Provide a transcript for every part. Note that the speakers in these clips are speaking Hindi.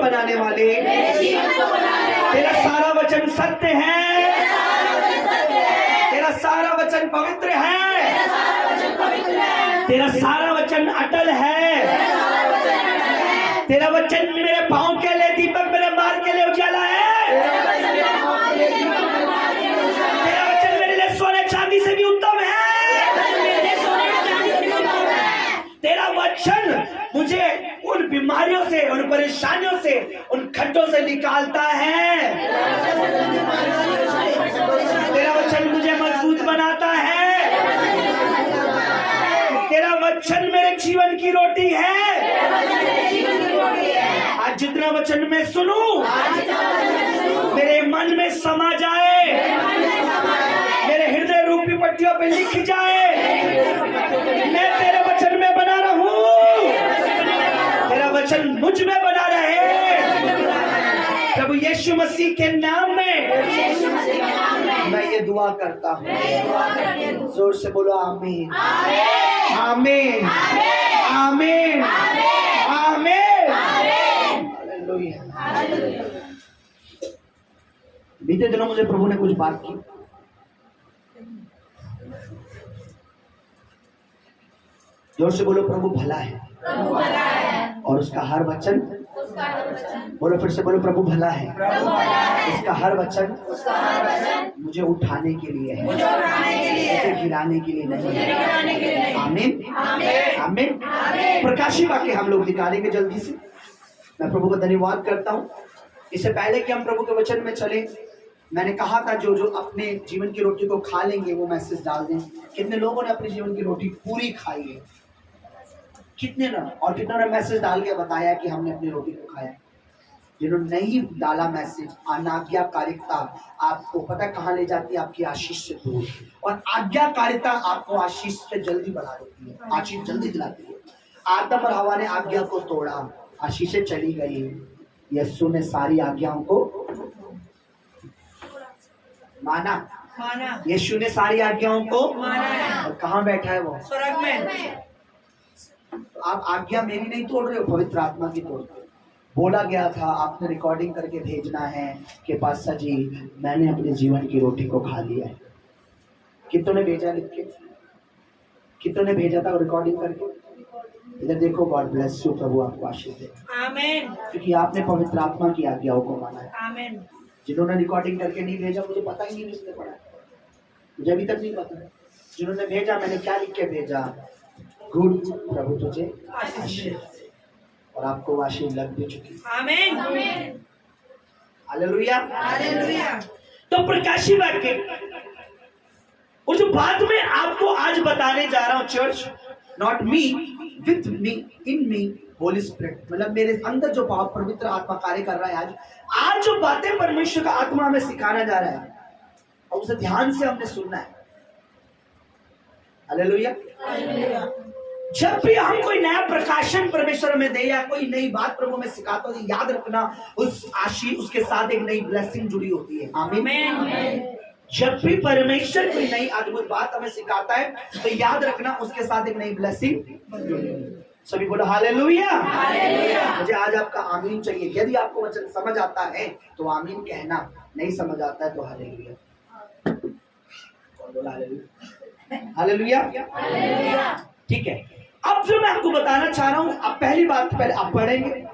बनाने वाले, तेरा सारा वचन सत्य है, तेरा सारा वचन पवित्र है, तेरा सारा वचन अटल है, तेरा वचन मेरे पांव के लिए दीपक, मेरे मार्ग के लिए उजाला है, तेरा वचन मेरे लिए सोने चांदी से भी उत्तम है, तेरा वचन मुझे उन बीमारियों से, उन परेशानियों से, उन खड्डों से निकालता है, तेरा वचन मुझे मजबूत बनाता है, तेरा वचन मेरे जीवन की रोटी है। आज जितना वचन मैं सुनूं मेरे मन में समा जाए, मेरे हृदय रूपी पट्टियों पे लिख जाए, मैं तेरे वचन में बना रहूं, तेरा वचन मुझ में बना रहे। प्रभु यीशु मसीह के नाम में मैं ये दुआ करता हूँ। जोर से बोलो आमीन, आमीन, आमीन, आमीन। हालेलुया। बीते दिनों मुझे प्रभु ने कुछ बात की, जोर से बोलो प्रभु भला है, और उसका हर वचन, बोलो फिर से बोलो प्रभु भला है, उसका हर वचन मुझे उठाने के लिए है, मुझे गिराने के लिए नहीं। आमीन, आमीन। प्रकाशी वाक्य हम लोग निकालेंगे जल्दी से। मैं प्रभु का धन्यवाद करता हूँ। इससे पहले कि हम प्रभु के वचन में चले, मैंने कहा था जो जो अपने जीवन की रोटी को खा लेंगे वो मैसेज डाल दें। कितने लोगों ने अपने जीवन की रोटी पूरी खाई है, कितने ना, और कितनों ने मैसेज डाल के बताया कि हमने अपनी रोटी को खाया। जिन्होंने नहीं डाला मैसेज, अनाज्ञाकारिता आपको पता कहाँ ले जाती है? आपकी आशीष से दूर, और आज्ञाकारिता आपको आशीष से जल्दी बढ़ा देती है, आशीष जल्दी दिलाती है। आदम और हवा ने आज्ञा को तोड़ा, आशीषें चली गई। यीशु ने सारी आज्ञाओं को माना, यीशु ने सारी आज्ञाओं को माना। और कहाँ बैठा है वो? स्वर्ग में। तो आप आज्ञा मेरी नहीं तोड़ रहे हो, पवित्र आत्मा की तोड़ रहे हो। बोला गया था आपने रिकॉर्डिंग करके भेजना है कि पास्टर जी मैंने अपने जीवन की रोटी को खा लिया है। कितनों ने भेजा लिख के? कितनों ने भेजा था रिकॉर्डिंग करके? इधर देखो, गॉड ब्लेस यू, प्रभु आपको आशीष दे। आमीन। क्योंकि आपने पवित्र आत्मा की आज्ञाओं को माना है। आमीन। जिन्होंने रिकॉर्डिंग करके नहीं भेजा, मुझे पता ही नहीं किसने पढ़ा, मुझे अभी तक नहीं पता। जिन्होंने भेजा, मैंने क्या लिख के भेजा? गुड, प्रभु तुझे आशीष, और आपको आशीष लग भी चुकी। आमीन, हालेलुया, हालेलुया। तो प्रकाशी वाक्य, और जो बात मैं आपको आज बताने जा रहा हूं, church, not me, with me, in me, Holi spirit, मतलब मेरे अंदर जो पवित्र आत्मा कार्य कर रहा है। आज जो बातें परमेश्वर का आत्मा हमें सिखाना जा रहा है, और उसे ध्यान से हमने सुनना है। हालेलुया। जब भी हम कोई नया प्रकाशन परमेश्वर में दे या कोई नई बात प्रभु में सिखाता हो, याद रखना उस आशीष, उसके साथ एक नई ब्लेसिंग जुड़ी होती है। आमीन। जब भी परमेश्वर कोई नई अद्भुत बात हमें सिखाता है तो याद रखना उसके साथ एक नई ब्लेसिंग जुड़ी है। सभी बोलो हालेलुया, हालेलुया। मुझे आज आपका आमीन चाहिए। यदि आपको वचन समझ आता है तो आमीन कहना, नहीं समझ आता है तो हालेलुया। बोला हालेलुया, हालेलुया, हालेलुया। ठीक है, अब जो मैं आपको बताना चाह रहा हूं, अब पहली बात पहले आप पढ़ेंगे।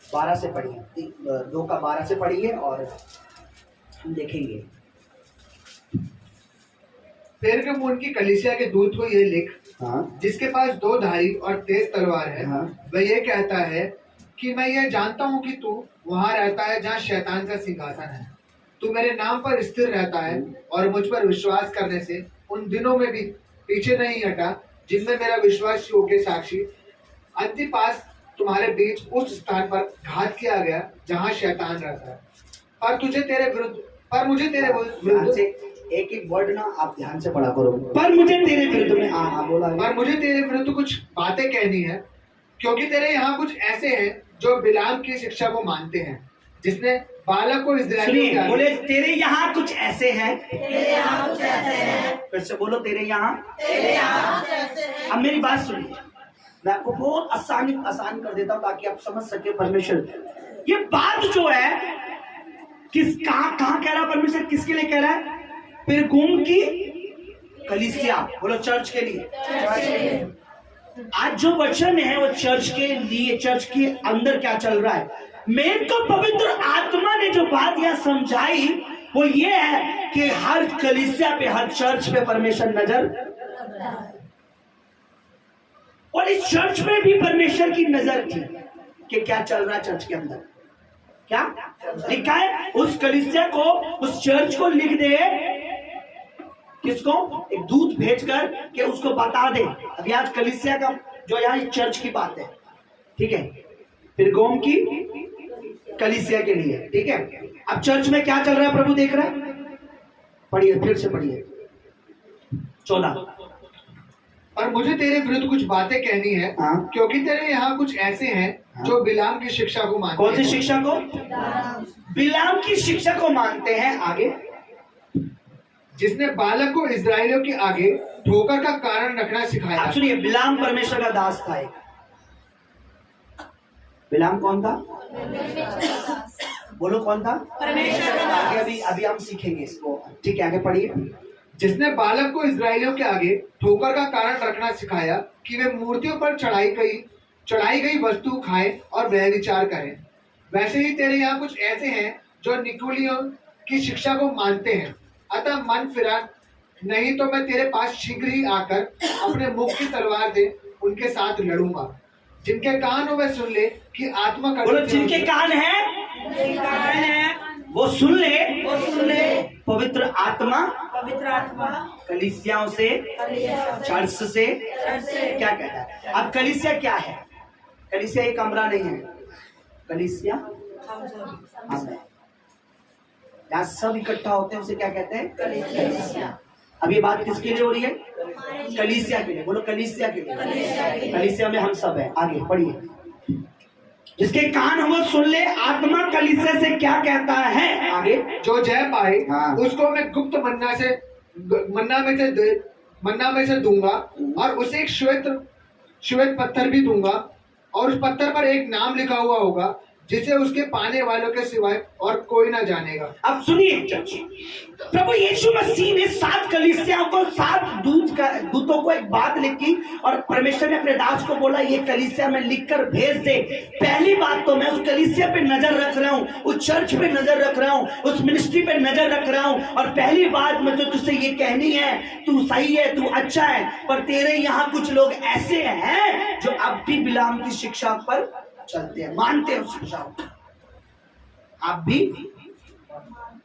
बारह से पढ़िए, 2 का 12 से पढ़िए और हम देखेंगे। पेरगमुन की कलीसिया के दूत को ये लिख, जिसके पास 2 धारी और तेज तलवार है, वह ये कहता है कि मैं ये जानता हूँ कि तू वहाँ रहता है जहाँ शैतान का सिंहासन है। तू मेरे नाम पर स्थिर रहता है और मुझ पर विश्वास करने से उन दिनों में भी पीछे नहीं हटा जिनमें मेरा विश्वास योग्य साक्षी अंतिपास तुम्हारे बीच उस स्थान पर घात किया गया जहाँ शैतान रहता है। पर मुझे तेरे विरुद्ध एक एक वर्ड ना आप ध्यान से पढ़ा करो। पर मुझे तेरे विरुद्ध में बोला, पर मुझे तेरे विरुद्ध कुछ बातें कहनी है, क्योंकि तेरे यहाँ कुछ ऐसे हैं जो बिलाम की शिक्षा को मानते हैं, जिसने बालक को इसराइलियों सुनिए, के आगे, बोले तेरे यहाँ कुछ ऐसे हैं। तेरे यहाँ कुछ ऐसे हैं, फिर से बोलो, तेरे यहाँ। तेरे यहाँ कुछ ऐसे हैं। अब मेरी बात सुनिए, मैं आपको बहुत आसान कर देता हूँ ताकि आप समझ सके परमेश्वर। ये बात जो है कहाँ कह रहा है परमेश्वर, किसके लिए कह रहा है? पिरगुम की कलीसिया, बोलो चर्च के लिए। आज जो वचन है वो चर्च के लिए, चर्च के अंदर क्या चल रहा है। मेरे को पवित्र आत्मा ने जो बात यह समझाई वो ये है कि हर कलीसिया पे, हर चर्च पे परमेश्वर नजर, और इस चर्च में भी परमेश्वर की नजर थी कि क्या चल रहा है चर्च के अंदर। क्या लिखा है? उस कलीसिया को, उस चर्च को लिख दे, किसको? एक दूत भेजकर कि उसको बता दे। अभी आज कलीसिया का जो यहाँ चर्च की बात है, ठीक है, फिर गोम की कलीसिया के लिए, ठीक है। अब चर्च में क्या चल रहा है प्रभु देख रहा है। पढ़िए, फिर से पढ़िए 14। और मुझे तेरे विरुद्ध कुछ बातें कहनी है, हाँ। क्योंकि तेरे यहाँ कुछ ऐसे हैं जो बिलाम की शिक्षा को मानते कौन सी हैं। शिक्षा को? बिलाम की शिक्षा को मानते हैं। आगे, जिसने बालक को इस्राएलियों के आगे ठोकर का कारण रखना सिखाया। आप सुनिए, बिलाम परमेश्वर का दास था। एक बिलाम कौन था? बोलो कौन था? परमेश्वर का दास। आगे अभी हम सीखेंगे इसको, ठीक है। आगे पढ़िए। जिसने बालक को इस्राएलियों के आगे ठोकर का कारण रखना सिखाया कि वे मूर्तियों पर चढ़ाई गई वस्तु खाएं और वह विचार करें। वैसे ही तेरे यहाँ कुछ ऐसे हैं जो निकुलियों की शिक्षा को मानते हैं। अतः मन फिरा, नहीं तो मैं तेरे पास शीघ्र ही आकर अपने मुख की तलवार से उनके साथ लड़ूंगा। जिनके कान हो वे सुन ले कि आत्मा बोलो, जिनके कान है वो सुन ले, पवित्र आत्मा कलीसियाओं से, चर्च से क्या कहता है। अब कलीसिया क्या है? कलीसिया एक कमरा नहीं है, कलीसिया हम है। यहाँ सब इकट्ठा होते हैं, उसे क्या कहते हैं? कलीसिया। अब ये बात किसके लिए हो रही है? कलीसिया के लिए। बोलो कलीसिया के लिए। कलीसिया में हम सब हैं। आगे पढ़िए। जिसके कान हो वो सुन ले, आत्मा कलीसिया से क्या कहता है। आगे, जो जय पाए हाँ। उसको मैं गुप्त मन्ना में से दूंगा, और उसे एक श्वेत पत्थर भी दूंगा, और उस पत्थर पर एक नाम लिखा हुआ होगा जिसे उसके पाने वालों के सिवाय और कोई ना जानेगा। अब सुनिए चर्च, प्रभु यीशु मसीह ने 7 कलीसियाओं को, 7 दूतों को एक बात लिखी, और परमेश्वर ने अपने दास को बोला ये कलीसिया में लिखकर भेज दे। पहली बात तो मैं उस कलीसिया पे नजर रख रहा हूँ, उस चर्च पे नजर रख रहा हूँ, उस मिनिस्ट्री पे नजर रख रहा हूँ, और पहली बात मैं तो तुझसे ये कहनी है, तू सही है, तू अच्छा है, पर तेरे यहाँ कुछ लोग ऐसे हैं जो अब भी बिलाम की शिक्षा पर चलते हैं, मानते हैं उस शिक्षा को। आप भी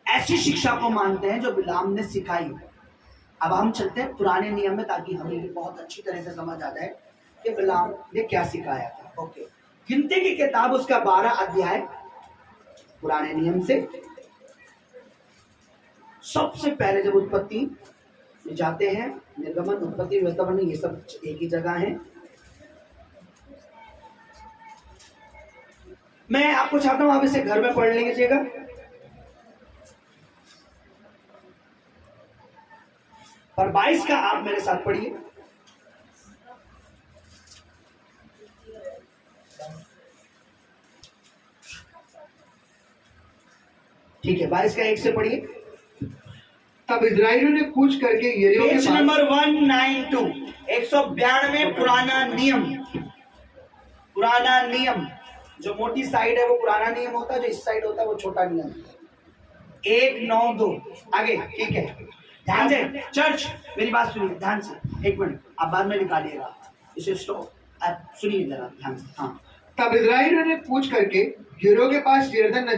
ऐसी शिक्षा को मानते हैं जो बिलाम ने सिखाई। अब हम चलते हैं पुराने नियम में, ताकि हमें बहुत अच्छी तरह से समझ आ जाए कि बिलाम ने क्या सिखाया था। ओके, गिनती की किताब उसका 12 अध्याय पुराने नियम से। सबसे पहले जब उत्पत्ति जाते हैं, निर्गमन, उत्पत्ति, वर्तमान, ये सब एक ही जगह है। मैं आपको चाहता हूं आप इसे घर में पढ़ लीजिएगा। पर 22 का आप मेरे साथ पढ़िए। ठीक है, 22 का 1 से पढ़िए। तब इस्राएलियों ने कूच करके यरीहो के पेज पास, नंबर 192, 192 पुराना नियम। जो मोटी साइड है वो पुराना नियम होता है, जो इस साइड होता है वो छोटा नियम। 192 आगे, ठीक है। ध्यान से चर्च, मेरी बात सुनिए ध्यान से। 1 मिनट, आप बाद में निकालिएगा इसे, स्टॉप, आप सुनिए जरा ध्यान से। हाँ, तब इस्राएलियों ने कूच करके यरीहो के पास यरदन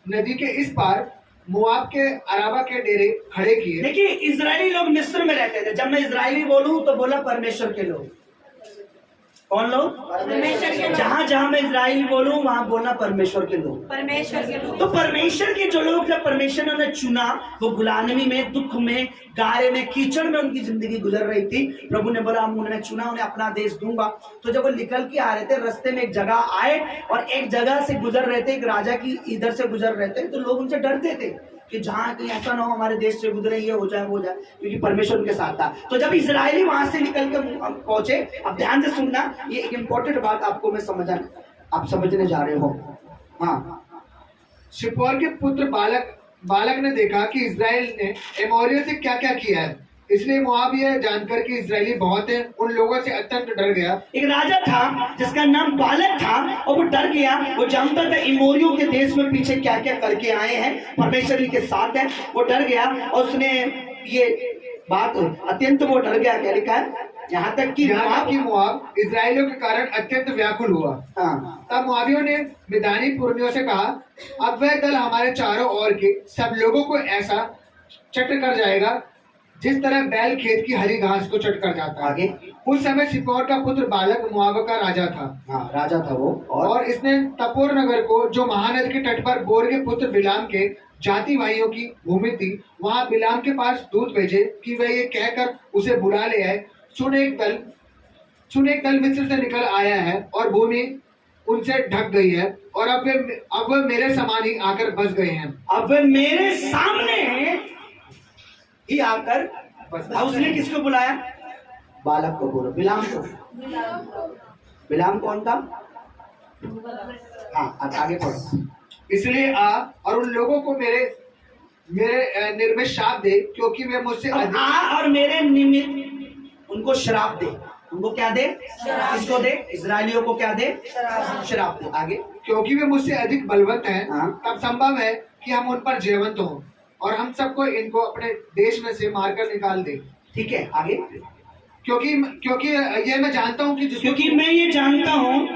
नदी के इस पार मोआब के अराबा के डेरे खड़े किए। देखिए, इजरायली लोग मिस्र में रहते थे। जब मैं इजरायली बोलूं तो बोला परमेश्वर के लोग। कौन लोग? परमेश्वर के लोग। जहां जहां मैं इजराइली बोलूं वहां बोलना परमेश्वर के लोग। परमेश्वर के लोग। तो परमेश्वर के जो लोग, जब परमेश्वर ने उन्हें चुना, वो गुलामी में, दुख में, गारे में, कीचड़ में उनकी जिंदगी गुजर रही थी। प्रभु ने बोला उन्हें चुना, उन्हें अपना देश दूंगा। तो जब वो निकल के आ रहे थे, रास्ते में एक जगह आए और एक जगह से गुजर रहे थे, एक राजा की इधर से गुजर रहे थे, तो लोग उनसे डरते थे कि जहाँ कहीं ऐसा ना हो हमारे देश से गुजरे, ये हो जाए वो हो जाए, क्योंकि परमेश्वर उनके साथ था। तो जब इजरायली वहां से निकल के पहुंचे, अब ध्यान से सुनना, ये एक इंपॉर्टेंट बात आपको मैं आप समझने जा रहे हो। हाँ, शिप्पोर के पुत्र बालक ने देखा कि इजराइल ने एमोरियों से क्या क्या किया है, इसलिए मोआब यह जानकर कि इजरायली बहुत है, उन लोगों से अत्यंत डर गया। एक राजा था जिसका नाम बालक था, और वो डर गया। वो जानता था इमोरियों के देश में पीछे क्या क्या करके आए हैं, परमेश्वर के साथ है। वो डर गया और उसने ये बात अत्यंत, वो डर गया। क्या लिखा है? यहाँ तक कि मोआब इजराइलियों के कारण अत्यंत व्याकुल हुआ। हाँ, तब मोआबियों ने मिदानी पुरनियों से कहा, अब वह दल हमारे चारों ओर के सब लोगों को ऐसा चट कर जाएगा जिस तरह बैल खेत की हरी घास को चट कर जाता है। आगे। उस समय सिप्पोर का पुत्र बालक मोआब का राजा था। हाँ, राजा था वो। और इसने तपोर नगर को, जो महानद के तट पर बोर के पुत्र बिलाम के जाति भाइयों की भूमि थी, वहां बिलाम के पास दूत भेजे कि वह ये कहकर उसे बुला ले आए, सुन एक दल मिस्र से निकल आया है और भूमि उनसे ढक गई है, और अब वे मेरे समान ही आकर बस गए हैं। अब वे मेरे सामने ही आकर बस। उसने किसको बुलाया? बालक को बोलो, बिलाम को। बिलाम कौन था? हाँ, अब आगे पढ़ो। इसलिए आ और उन लोगों को मेरे निर्मित श्राप दे, क्योंकि वे मुझसे आ और मेरे निमित्त उनको श्राप दे। उनको क्या दे? किसको दे? इजरायलियों को क्या दे? श्राप दे। आगे। क्योंकि वे मुझसे अधिक बलवंत हैं, हाँ। तब संभव है कि हम उन पर जयवंत हों और हम सबको इनको अपने देश में से मारकर निकाल दें। ठीक है, आगे। क्योंकि ये मैं जानता हूँ कि क्योंकि मैं ये जानता हूँ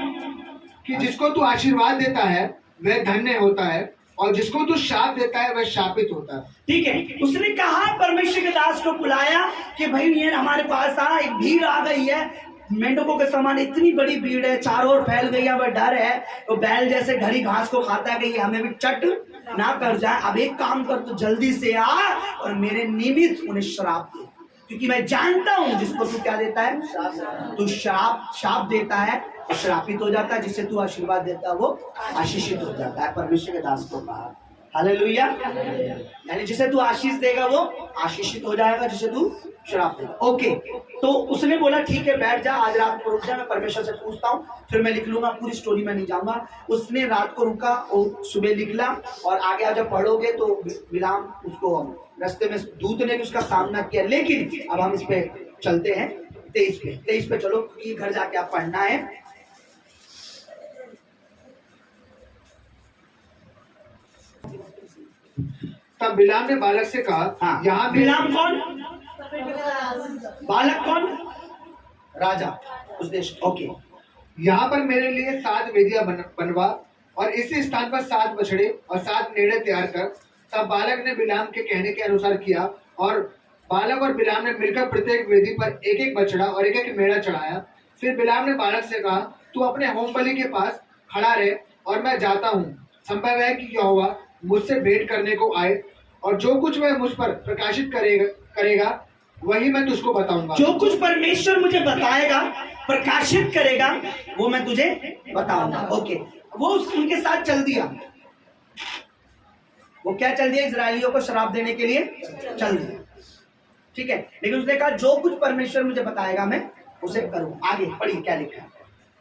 कि जिसको तू आशीर्वाद देता है वह धन्य होता है, और जिसको तू शाप देता है वह शापित होता है। ठीक है। उसने कहा, परमेश्वर के दास को बुलाया कि भाई ये हमारे पास आ, एक भीड़ आ गई है, मेंढकों के समान इतनी बड़ी भीड़ है, चारों ओर फैल गई है, वह डर है, तो बैल जैसे घरी घास को खाता है कि ये हमें भी चट ना कर जाए। अब एक काम कर, तो जल्दी से आ और मेरे निमित्त उन्हें श्राप दे, क्योंकि मैं जानता हूं जिसको तू क्या देता है, तू शाप देता है और श्रापित हो जाता है, जिसे तू आशीर्वाद देता है वो आशीषित हो जाता है। परमेश्वर के दास को कहा, हालेलुया। यानी जिसे तू आशीष देगा वो आशीषित हो जाएगा, जिसे तू श्राप देगा। ओके, तो उसने बोला ठीक है बैठ जा, आज रात को रुक जा, मैं परमेश्वर से पूछता हूँ, फिर मैं लिख लूंगा, पूरी स्टोरी में नहीं जाऊंगा। उसने रात को रुका और सुबह लिखला, और आगे जब पढ़ोगे तो बिलाम उसको रास्ते में दूत ने भी उसका सामना किया। लेकिन अब हम इस पे चलते हैं 23 पे चलो, क्योंकि घर जाके आप पढ़ना है। तब बिलाम ने बालक से कहा, हाँ, यहाँ बिलाम कौन? बालक कौन? राजा उस देश। ओके, यहाँ पर मेरे लिए 7 वेदियां बनवा और इसी स्थान पर 7 बछड़े और 7 मेढ़े तैयार कर। तब बालक ने बिलाम के कहने के अनुसार किया, और बालक और बिलाम ने मिलकर प्रत्येक वेदी पर एक एक बछड़ा और एक एक मेढ़ा चढ़ाया। फिर बिलाम ने बालक से कहा, तू अपने होम बलि के पास खड़ा रहे और मैं जाता हूँ। संभव है कि यहोवा मुझसे भेंट करने को आए, और जो कुछ वह मुझ पर प्रकाशित करेगा वही मैं तुझको बताऊंगा। जो कुछ परमेश्वर मुझे बताएगा, प्रकाशित करेगा, वो मैं तुझे बताऊंगा। ओके, वो उनके साथ चल दिया। वो क्या चल दिया? इजरायलियों को श्राप देने के लिए चल दिया। ठीक है, लेकिन उसने कहा जो कुछ परमेश्वर मुझे बताएगा मैं उसे करूं। आगे पढ़िए क्या लिखा है।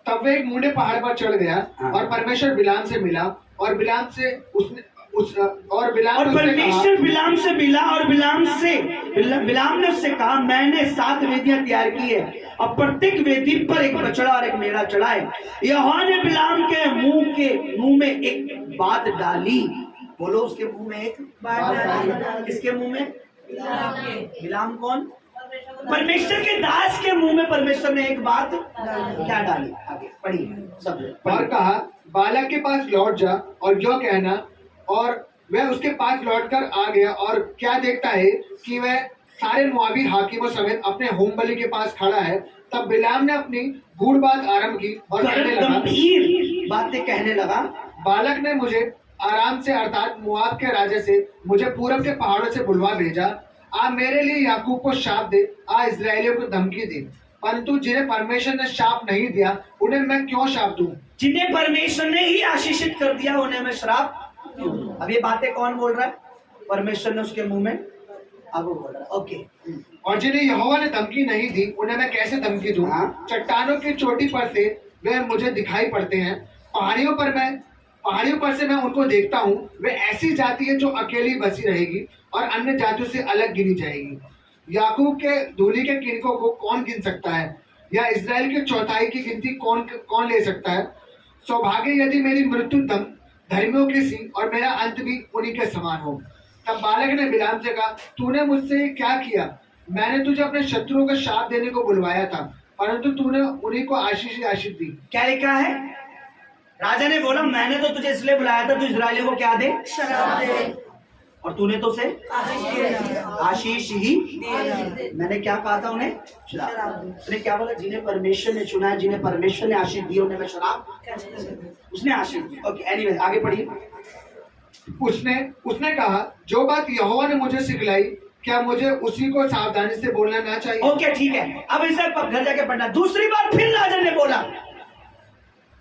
तब वह एक मूंढे पहाड़ पर चढ़ गया, हाँ। और परमेश्वर बिलाम से मिला, और बिलाम से उसने परमेश्वर बिलाम से मिला, और बिलाम ने उससे कहा, मैंने 7 वेदियां तैयार की है, और प्रत्येक वेदी पर एक बछड़ा और एक मेढ़ा चढ़ाए। यहोवा ने बिलाम के मुंह में एक बात डाली। बोलो, उसके मुंह में एक बात डाली। किसके मुंह में? बिलाम कौन? परमेश्वर के दास के मुंह में परमेश्वर ने एक बात क्या डाली? आगे पढ़िए सब। और कहा, बालक के पास लौट जा और जो कहना। और वह उसके पास लौटकर आ गया, और क्या देखता है कि वह सारे मोआबी हाकिमों समेत अपने होम बलि के पास खड़ा है, तब बिलाम ने अपनी गूढ़ बात आरंभ की और कहने लगा, गंभीर बातें कहने लगा। बालक ने मुझे आराम से अर्थात मुआब के राजा से मुझे पूरब के पहाड़ों से बुलवा भेजा। आप मेरे लिए याकूब को शाप दे, इस्राएलियों को धमकी दे, परंतु जिन्हें परमेश्वर ने शाप नहीं दिया उन्हें मैं क्यों शाप दूं? जिन्हें परमेश्वर ने ही आशीषित कर दिया उन्हें मैं श्राप क्यों दूं? अब ये बातें कौन बोल रहा है? परमेश्वर ने उसके मुंह में अब वो बोल रहा है। ओके। और जिन्हें यहोवा ने धमकी नहीं दी उन्हें मैं कैसे धमकी दूं? हाँ। चट्टानों की चोटी पर से वे मुझे दिखाई पड़ते हैं, पहाड़ियों पर से मैं उनको देखता हूँ। वे ऐसी जाति है जो अकेली बसी रहेगी और अन्य जातियों से अलग गिनी जाएगी। याकूब के धूलि के किनकों को कौन गिन सकता है, या इस्राएल के चौथाई की गिनती कौन ले सकता है? सौभाग्य यदि मेरी मृत्यु धर्मियों की सी और मेरा अंत भी उन्हीं के समान हो। तब बालक ने बिलाम से कहा, तूने मुझसे क्या किया? मैंने तुझे अपने शत्रुओं को शाप देने को बुलवाया था, परंतु तूने उन्हीं को आशीष ही आशीष दी। क्या लिखा है? राजा ने बोला, मैंने तो तुझे इसलिए बुलाया था तू इस्राएलियों को क्या दे? शराब दे। और तूने तो उसे आशीष ही। मैंने क्या कहा था उन्हें? शराब। उसने क्या बोला? जिन्हें परमेश्वर ने चुना है, जिन्हें परमेश्वर ने आशीष दी उन्हें मैं शराब उसने आशीष दी। ओके, एनीवेज आगे पढ़िए। उसने कहा, जो बात यहोवा ने मुझे सिखलाई क्या मुझे उसी को सावधानी से बोलना ना चाहिए? ओके ठीक है, अब इसे घर जाके पढ़ना। दूसरी बार फिर राजा ने बोला,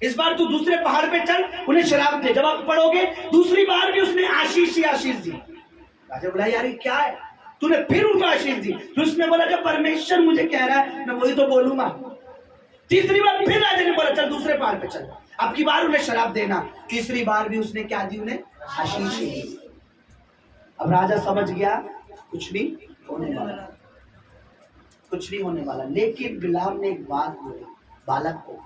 इस बार तू दूसरे पहाड़ पे चल, उन्हें शराब दे। जब आप पढ़ोगे दूसरी बार भी उसने आशीष ही आशीष दी। राजा बोला, यार ये क्या है? तूने फिर उनको आशीष दी। फिर उसने बोला, जब परमेश्वर मुझे कह रहा है मैं वही तो बोलूंगा। तीसरी बार फिर राजा ने बोला, चल दूसरे पहाड़ पे चल, अब की बार उन्हें शराब देना। तीसरी बार भी उसने क्या दी? उन्हें आशीष ही दी। अब राजा समझ गया कुछ नहीं होने वाला, कुछ नहीं होने वाला। लेकिन बिलाम ने एक बात बोली बालक को।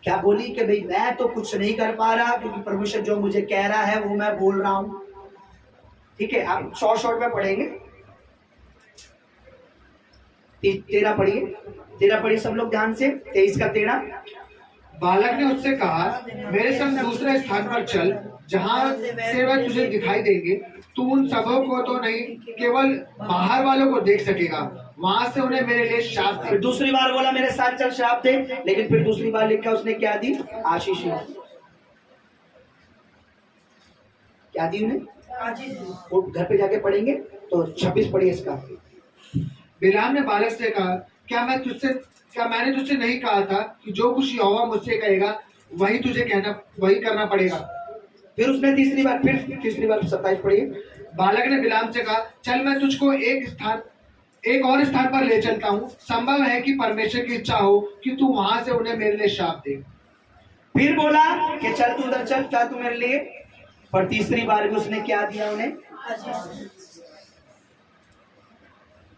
क्या बोली? कि भाई मैं तो कुछ नहीं कर पा रहा, क्योंकि परमेश्वर जो मुझे कह रहा है वो मैं बोल रहा हूं। ठीक है, आप शॉर्ट में पढ़ेंगे। 13 पढ़िए, 13 पढ़िए सब लोग ध्यान से। 23 का 13। बालक ने उससे कहा, मेरे संग दूसरे स्थान पर चल, जहाँ से वह तुझे दिखाई देंगे। तू उन सबों को तो नहीं, केवल बाहर वालों को देख सकेगा। वहां से उन्हें मेरे लिए शाप दे। फिर दूसरी बार बोला, मेरे साथ चल श्राप दे। लेकिन फिर दूसरी बार लिखा उसने क्या दी? आशीष। क्या दी उन्हें? वो घर पे जाके पढ़ेंगे। तो 26 पढ़िए इसका। बिलाम ने बालक से कहा, क्या मैंने तुझसे नहीं कहा था कि जो कुछ यहोवा मुझसे कहेगा वही करना पड़ेगा? फिर उसने तीसरी बार 27 पढ़िए। बालक ने बिलाम से कहा, चल मैं तुझको एक और स्थान पर ले चलता हूँ। संभव है कि परमेश्वर की इच्छा हो कि तू वहां से उन्हें मेरे लिए शाप दे। फिर बोला कि चल तू उधर चल, क्या तू मेरे लिए? पर तीसरी बार भी उसने क्या दिया उन्हें?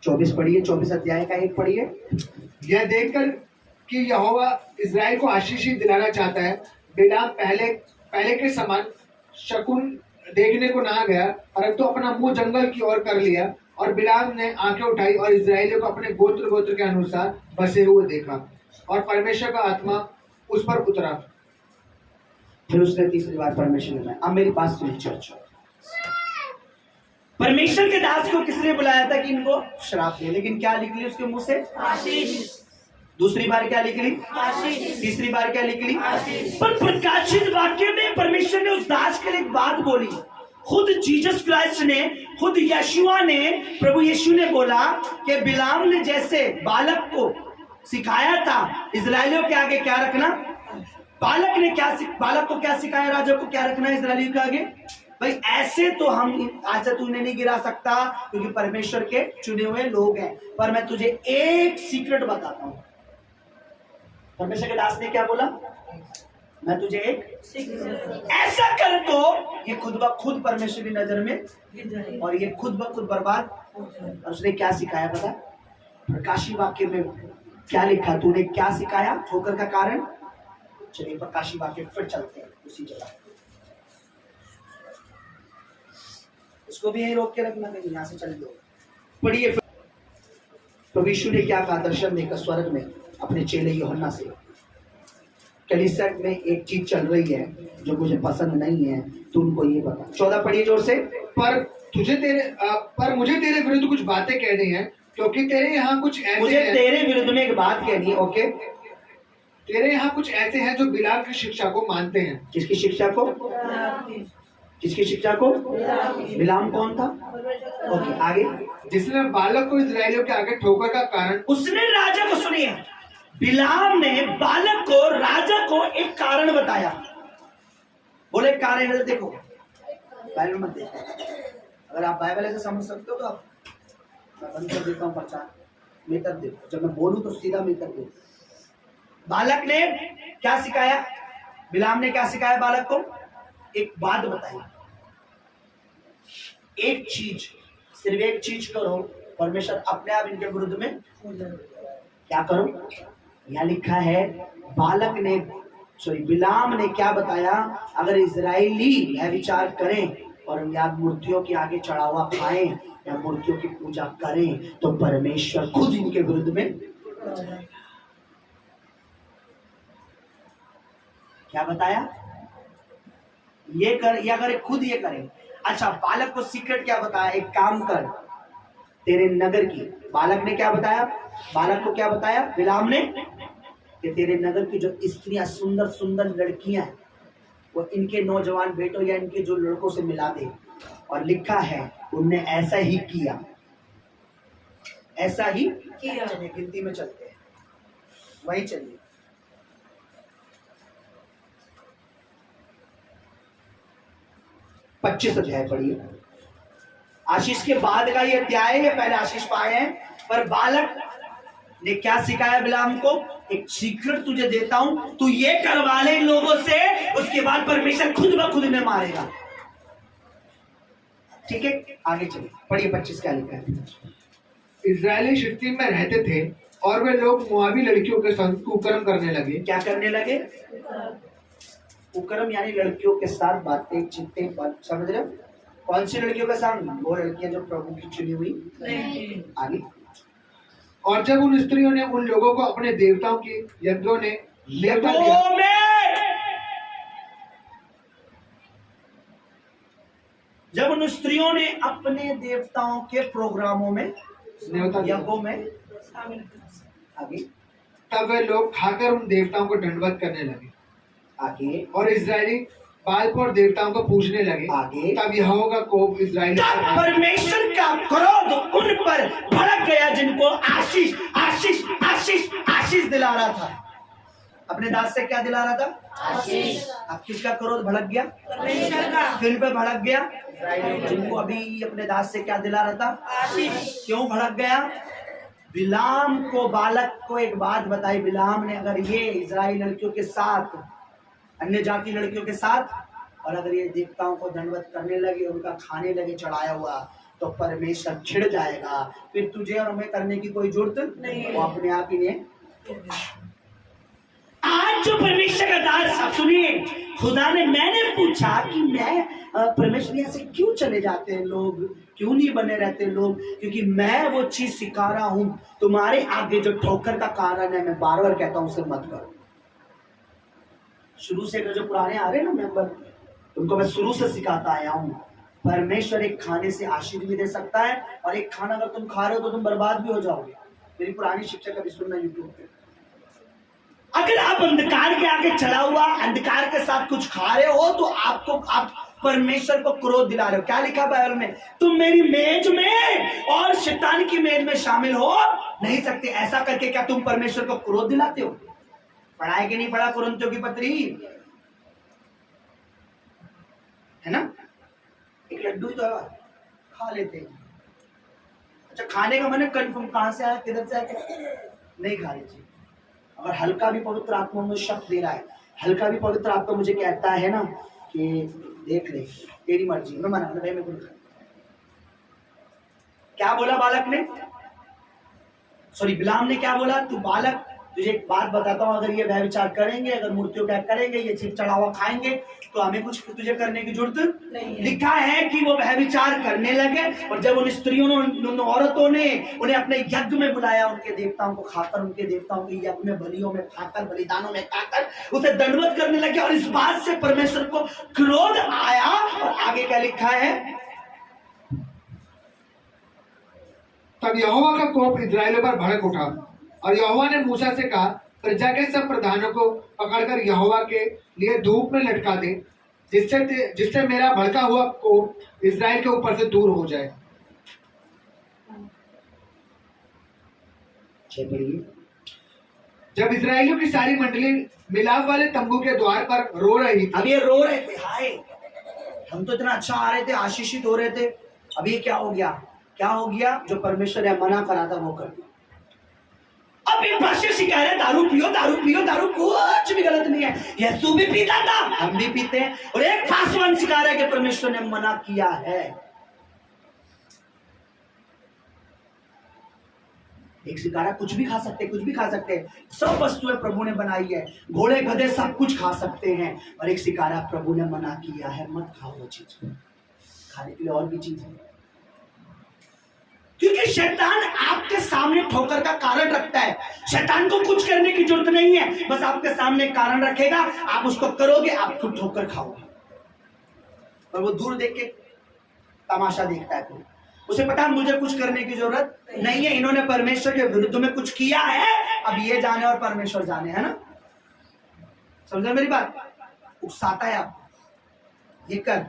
24 पढ़िए, 24 अध्याय का 1 पढ़िए। यह देखकर कि यहोवा इस्राएल को आशीष ही दिलाना चाहता है, बिलाम पहले के समान शकुन देखने को ना गया, परंतु अपना मुंह जंगल की ओर कर लिया। और बिलाम ने आंखें उठाई और इस्राएलियों को अपने गोत्र के अनुसार बसे हुए देखा, और परमेश्वर का आत्मा उस पर उतरा। फिर उसने तीसरी बार परमेश्वर ने, अब मेरी बात सुनिए चर्च, परमेश्वर के दास को किसने बुलाया था कि इनको श्राप दे? लेकिन क्या लिख ली उसके मुंह से? आशीष। दूसरी बार क्या लिख ली? आशीष। तीसरी बार क्या लिख ली? आशीष। पर प्रकाशित वाक्य में परमेश्वर ने उस दास के लिए एक बात बोली। खुद जीसस क्राइस्ट ने, खुद यीशुआ ने, प्रभु यीशु ने बोला कि बिलाम ने जैसे बालक को सिखाया था इजरायलियों के आगे क्या रखना, बालक को क्या सिखाया? राजा को क्या रखना इजरायलियों के आगे? भाई ऐसे तो हम आज तू उन्हें नहीं गिरा सकता, क्योंकि परमेश्वर के चुने हुए लोग हैं। पर मैं तुझे एक सीक्रेट बताता हूं। परमेश्वर के दास ने क्या बोला? मैं तुझे एक ऐसा कर तो ये खुद ब खुद परमेश्वर की नजर में, और ये खुद ब खुद बर्बाद। और उसने क्या सिखाया पता? प्रकाशी वाक्य में क्या लिखा? तूने क्या सिखाया ठोकर का कारण? चलिए प्रकाशी वाक्य फिर चलते हैं उसी जगह। इसको भी यही रोक के रखना, नहीं यहाँ से चल दो। पढ़िए। प्रभु यीशु ने क्या कहा दर्शन देकर स्वर्ग में अपने चेले यूहन्ना से? कलीसिया में एक चीज चल रही है जो मुझे पसंद नहीं है, तू उनको ये बता। 14 पढ़िए जोर से। पर मुझे तेरे विरुद्ध कुछ बातें कहनी है, क्योंकि तेरे यहाँ कुछ ऐसे मुझे हैं, तेरे विरुद्ध में एक बात कहनी है। ओके, तेरे यहाँ कुछ ऐसे हैं जो बिलाल की शिक्षा को मानते हैं। किसकी शिक्षा को? किसकी शिक्षा को? बिलाम कौन था? ओके, आगे। जिसने बालक को इजरायलियों के आगे ठोकर का कारण, उसने राजा को, सुनिए, बिलाम ने बालक को, राजा को एक कारण बताया। बोले कारण है, देखो बाइबल मत देखो, अगर आप बाइबल ऐसे समझ सकते हो तो आप, मैं बंद कर देता हूँ प्रचार, मेथड देखो, जब मैं बोलूं तो सीधा मेथड देखो। बालक ने क्या सिखाया? बिलाम ने क्या सिखाया बालक को? एक बात बताई, एक चीज, सिर्फ एक चीज करो, परमेश्वर अपने आप इनके विरुद्ध में क्या करो। यहाँ लिखा है बिलाम ने क्या बताया? अगर इजरायली व्यभिचार करें और या मूर्तियों के आगे चढ़ावा खाएं या मूर्तियों की पूजा करें तो परमेश्वर खुद इनके विरुद्ध में क्या बताया? ये कर, या अगर खुद ये करें। अच्छा, बालक को सीक्रेट क्या बताया? एक काम कर, तेरे नगर की, बालक ने क्या बताया? बालक को क्या बताया बिलाम ने? कि तेरे नगर की जो स्त्रियां, सुंदर सुंदर लड़कियां हैं, वो इनके नौजवान बेटों या इनके जो लड़कों से मिला दे। और लिखा है उनने ऐसा ही किया, ऐसा ही किया। चलिए गिनती में चलते हैं, वही चलिए। पच्चीस अध्याय पढ़िए। आशीष के बाद का ये अध्याय है, पहले आशीष पाए हैं। पर बालक ने क्या सिखाया बिलाम को? एक सीक्रेट तुझे देता हूं, तू ये करवा ले इन लोगों से, उसके बाद परमेश्वर खुद ब खुद इन्हें मारेगा। ठीक है, आगे चलिए, पढ़िए 25 क्या लिखा है। इजरायली शित्तीम में रहते थे और वे लोग मोआबी लड़कियों के संग कुकर्म करने लगे। क्या करने लगे? कुकर्म यानी लड़कियों के साथ बातें चित्ते, समझ रहे हो? कौन सी लड़कियों के साथ? वो लड़कियां जो प्रभु की चुनी हुई। आगे। और जब उन स्त्रियों ने उन लोगों को अपने देवताओं के यज्ञों ने न्योता दिया, जब उन स्त्रियों ने अपने देवताओं के प्रोग्रामों में, यज्ञों में आगे, तब वे लोग खाकर उन देवताओं को दंडवत करने लगे। आगे। और इजरायली बाल पर देवताओं को पूजने लगे। आगे। तब यहोवा का कोप इजरायली पर, परमेश्वर का क्रोध उन पर भड़क गया जिनको आशीष आशीष आशीष आशीष दिला रहा था। अपने दास से क्या दिला रहा था? आशीष। अब किसका क्रोध भड़क गया? परमेश्वर का। किन पे भड़क गया? जिनको अभी अपने दास से क्या दिला रहा था? आशीष। क्यों भड़क गया? बिलाम को, बालक को एक बात बताई बिलाम ने, अगर ये इजराइल लड़कियों के साथ, अन्य जाति लड़कियों के साथ, और अगर ये देवताओं को दंडवत करने लगे, उनका खाने लगे चढ़ाया हुआ, तो परमेश्वर छिड़ जाएगा, फिर तुझे और हमें करने की कोई जरूरत नहीं, वो अपने आप ही ने। आज जो परमेश्वर का दास, आप सुनिए, खुदा ने, मैंने पूछा कि मैं परमेश्वर यहाँ से क्यों चले जाते हैं लोग, क्यों नहीं बने रहते लोग? क्योंकि मैं वो चीज सिखा रहा हूं तुम्हारे आगे जो ठोकर का कारण है, मैं बार बार कहता हूं उसे मत करो। शुरू से जो पुराने आ रहे ना मेंबर, उनको मैं शुरू से सिखाता आया हूं, परमेश्वर एक खाने से आशीष भी दे सकता है, और एक खाना अगर तुम खा रहे हो तो तुम बर्बाद भी हो जाओगे। मेरी पुरानी शिक्षा का भी सुनना यूट्यूब पे। अगर आप अंधकार के आगे चला हुआ, अंधकार के साथ कुछ खा रहे हो, तो आप परमेश्वर को क्रोध दिला रहे हो। क्या लिखा बाइबल में? तुम मेरी मेज में और शैतान की मेज में शामिल हो नहीं सकते। ऐसा करके क्या तुम परमेश्वर को क्रोध दिलाते हो? पढ़ाई कि नहीं पढ़ा कुरिन्थियों की पत्री, है ना? एक लड्डू ही तो है, खा लेते हैं। अच्छा, खाने का मैंने कंफर्म कहां से आया, किधर से आया? नहीं खाने चाहिए। अगर हल्का भी पवित्र आत्मा मुझे शब्द दे रहा है, हल्का भी पवित्र आत्मा मुझे कहता है ना कि देख ले, तेरी मर्जी, मैं मना भाई, मैं क्या बोला बालक ने? सॉरी, बिलाम ने क्या बोला? तू बालक, तुझे एक बात बताता हूँ, अगर ये व्यभिचार करेंगे, अगर मूर्तियों का करेंगे, ये चीज चढ़ावा खाएंगे, तो हमें कुछ तुझे करने की जरूरत नहीं। लिखा है कि वो व्यभिचार करने लगे, और जब उन स्त्रियों ने, उन औरतों ने उन्हें अपने यज्ञ में बुलाया, उनके देवताओं को खाकर, उनके देवताओं के यज्ञ में, बलियों में खाकर, बलिदानों में खाकर उसे दंडवत करने लगे, और इस बात से परमेश्वर को क्रोध आया। और आगे क्या लिखा है? तब यहोवा का कोप इस्राएलियों पर भड़क उठा और यहोवा ने मूसा से कहा, प्रजा के सब प्रधानों को पकड़कर यहोवा के लिए धूप में लटका दे, जिससे मेरा भड़का हुआ कोप इस्राएल के ऊपर से दूर हो जाए। जब इस्राएलियों की सारी मंडली मिलाप वाले तंबू के द्वार पर रो रही थी। अब ये रो रहे थे, हाय हम तो इतना अच्छा आ रहे थे, आशीषित हो रहे थे, अब ये क्या हो गया? क्या हो गया? जो परमेश्वर ने मना करा था वो कर दिया। अब ये पास्टर सिखा रहे दारू पियो, दारू पियो, दारू कुछ भी गलत नहीं है, यीशु भी पीता था, हम भी पीते हैं। और एक पासवान सिखा रहा है कि परमेश्वर ने मना किया है। एक सिकारा कुछ भी खा सकते, कुछ भी खा सकते हैं, सब वस्तुएं प्रभु ने बनाई है, घोड़े गधे सब कुछ खा सकते हैं। और एक सिकारा प्रभु ने मना किया है, मत खाओ वो चीज, खाने के लिए और भी चीज है। क्योंकि शैतान आपके सामने ठोकर का कारण रखता है। शैतान को कुछ करने की जरूरत नहीं है, बस आपके सामने कारण रखेगा, आप उसको करोगे, आप खुद ठोकर खाओगे। और वो दूर देख के तमाशा देखता है, तो उसे पता मुझे कुछ करने की जरूरत नहीं है, इन्होंने परमेश्वर के विरुद्ध में कुछ किया है, अब ये जाने और परमेश्वर जाने, है ना? समझे मेरी बात? उकसाता है आप, ये कर,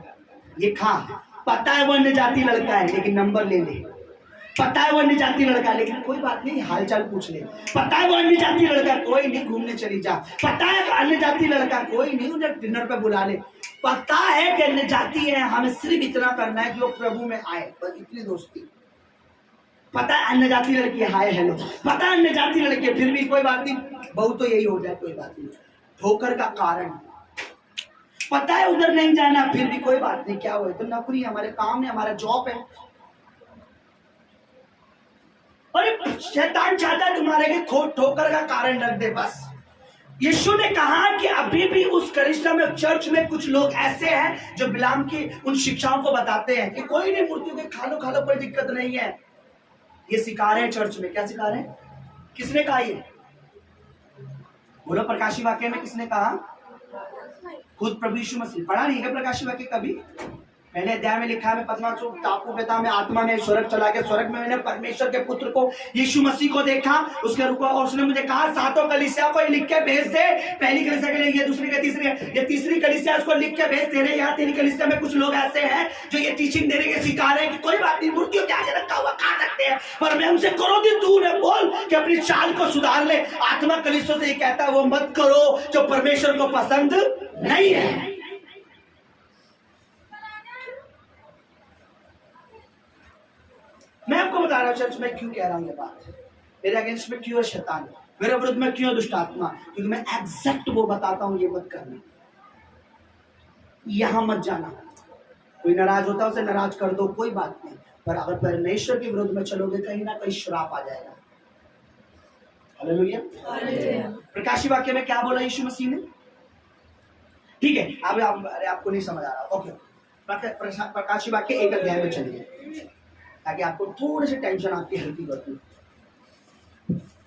ये खा, पता है वो अन्य जाति लड़का है लेकिन नंबर ले ले, पता है वो अन्य जाति लड़का है लेकिन कोई बात नहीं, हालचाल पूछ ले, पता है वो अन्य जाति लड़का, कोई नहीं, घूमने चली जा, पता है अन्य जाति लड़का, कोई नहीं, उन्हें डिनर पे बुला ले, पता है कि अन्य जाति है, हमें सिर्फ इतना करना है जो प्रभु में आए, बस इतनी दोस्ती। पता है अन्य जाति लड़की, हाय हेलो, पता है अन्य जाति लड़की, फिर भी कोई बात नहीं, बहुत तो यही हो जाए, कोई बात नहीं, ठोकर का कारण। पता है उधर नहीं जाना, फिर भी कोई बात नहीं, क्या हुआ, तो नौकरी है, हमारे काम है, हमारा जॉब है। अरे शैतान चाहता है तुम्हारे के ठोकर का कारण रख दे बस। यीशु ने कहा कि अभी भी उस कलिसिया में, चर्च में कुछ लोग ऐसे हैं जो बिलाम की उन शिक्षाओं को बताते हैं कि कोई नहीं, मूर्तियों के खा लो कोई दिक्कत नहीं है। ये सिखा रहे हैं चर्च में, क्या सिखा रहे हैं? किसने कहा ये? बोलो, प्रकाशी वाक्य में किसने कहा? खुद प्रभु यीशु मसीह। पढ़ा नहीं है प्रकाशी वाक्य कभी? पहले अध्याय में लिखा है, मैं पद्मा टापू पे था, मैं आत्मा में स्वर्ग चला गया, स्वर्ग में मैंने परमेश्वर के पुत्र को, यीशु मसीह को देखा, उसके रुका और उसने मुझे कहा, सातों कलीसिया को लिख के भेज दे, पहली कलीसिया के लिए ये, दूसरी के तीसरी, ये तीसरी कलीसिया, उसको लिख के भेज। तेरे यहाँ तेरी कलीसिया में कुछ लोग ऐसे हैं जो ये टीचिंग देने के सिखा रहे हैं कि कोई बात नहीं, मूर्तियों के आगे रखा हुआ खा सकते हैं, पर मैं उनसे क्रोधित दूर है, बोल कि अपनी चाल को सुधार ले। आत्मा कलीसियों से ये कहता है वो मत करो जो परमेश्वर को पसंद नहीं है। मैं आपको बता रहा हूं चर्च में क्यों कह रहा हूं ये बात, मेरे अगेंस्ट में क्यों है शैतान, मेरे विरुद्ध में क्यों है दुष्ट आत्मा, क्योंकि मैं एग्जैक्ट वो बताता हूं, ये मत करना, यहां मत जाना। कोई नाराज होता है उसे नाराज कर दो, कोई बात नहीं, पर अगर परमेश्वर के विरुद्ध में चलोगे कहीं ना कहीं श्राप आ जाएगा। हालेलुया। प्रकाशी वाक्य में क्या बोला यीशु मसीह ने? ठीक है, अब अरे आपको नहीं समझ आ रहा, ओके, प्रकाशी वाक्य 1 अध्याय में चलिए ताकि आपको थोड़ी सी टेंशन आपकी हल्की करती।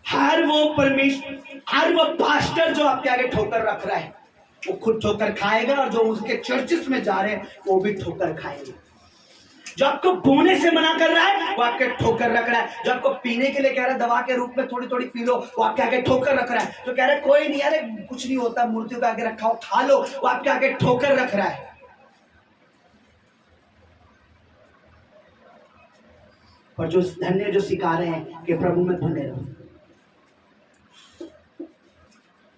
हर वो पास्टर जो आपके आगे ठोकर रख रहा है वो खुद ठोकर खाएगा, और जो उसके चर्चेस में जा रहे हैं वो भी ठोकर खाएंगे। जो आपको बोने से मना कर रहा है वो आपके ठोकर रख रहा है, जो आपको पीने के लिए कह रहा है दवा के रूप में थोड़ी थोड़ी पी लो, वो आपके आगे ठोकर रख रहा है, जो कह रहा है कोई नहीं, अरे कुछ नहीं होता, मूर्तियों के आगे रखा हो खा लो, वो आपके आगे ठोकर रख रहा है। और जो धन्य जो सिखा रहे हैं कि प्रभु में बने रहो।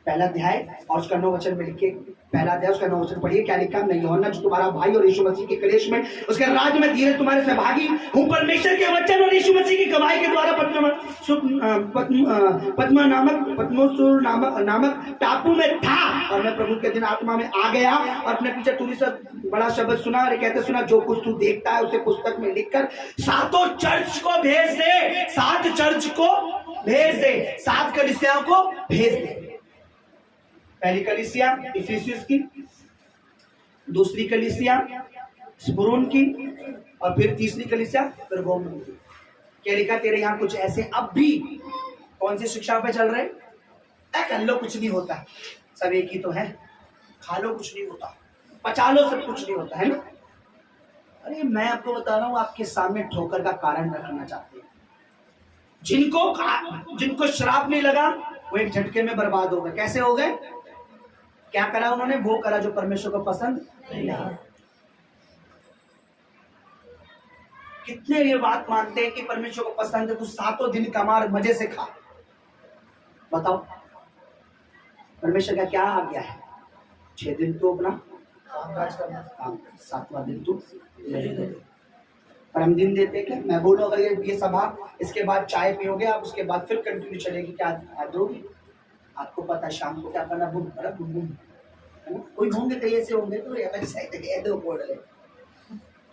पहला अध्याय और उसका 9 वचन में लिखे, पहला अध्याय उसका 9 वचन पढ़िए, क्या लिखा? नहीं यूहन्ना जो तुम्हारा भाई और यीशु मसीह के क्लेश में उसके राज्य में धीरे तुम्हारे सहभागी हूँ, परमेश्वर के वचन और यीशु मसीह की गवाही के द्वारा पद्मोसुर नामक टापू में था, और मैं प्रभु के दिन आत्मा में आ गया और अपने पीछे तुरी से बड़ा शब्द सुना और कहते सुना, जो कुछ तू देखता है उसे पुस्तक में लिखकर सातों चर्च को भेज दे, 7 चर्च को भेज दे, 7 कलीसियाओं को भेज दे। पहली कलीसिया इफिसियस की, दूसरी कलीसिया स्मुर्ना की, और फिर तीसरी कलीसिया परगामुन की। क्या लिखा? तेरे यहाँ कुछ ऐसे अब भी कौन सी शिक्षा पे चल रहे? कर लो कुछ नहीं होता, सब एक ही तो है, खा लो कुछ नहीं होता, पचा लो सब कुछ नहीं होता, है ना? अरे मैं आपको बता रहा हूँ, आपके सामने ठोकर का कारण रखना चाहते हैं, जिनको श्राप नहीं लगा वो एक झटके में बर्बाद हो गए। कैसे हो गए? क्या करा उन्होंने? वो करा जो परमेश्वर को पसंद नहीं आया। कितने ये बात मानते हैं कि परमेश्वर को पसंद है, तू 7 दिन कमा और मजे से खा। बताओ परमेश्वर का क्या आ गया है? 6 दिन तो अपना काम, 7वां दिन तू नहीं दे। पर हम दिन देते क्या? मैं बोलूं अगर ये सभा इसके बाद चाय पियोगे आप, उसके बाद फिर कंटिन्यू चलेगी, क्या आप दोगे? आपको पता है शाम को क्या करना? बुम है ना? कोई होंगे कहीं ऐसे होंगे तो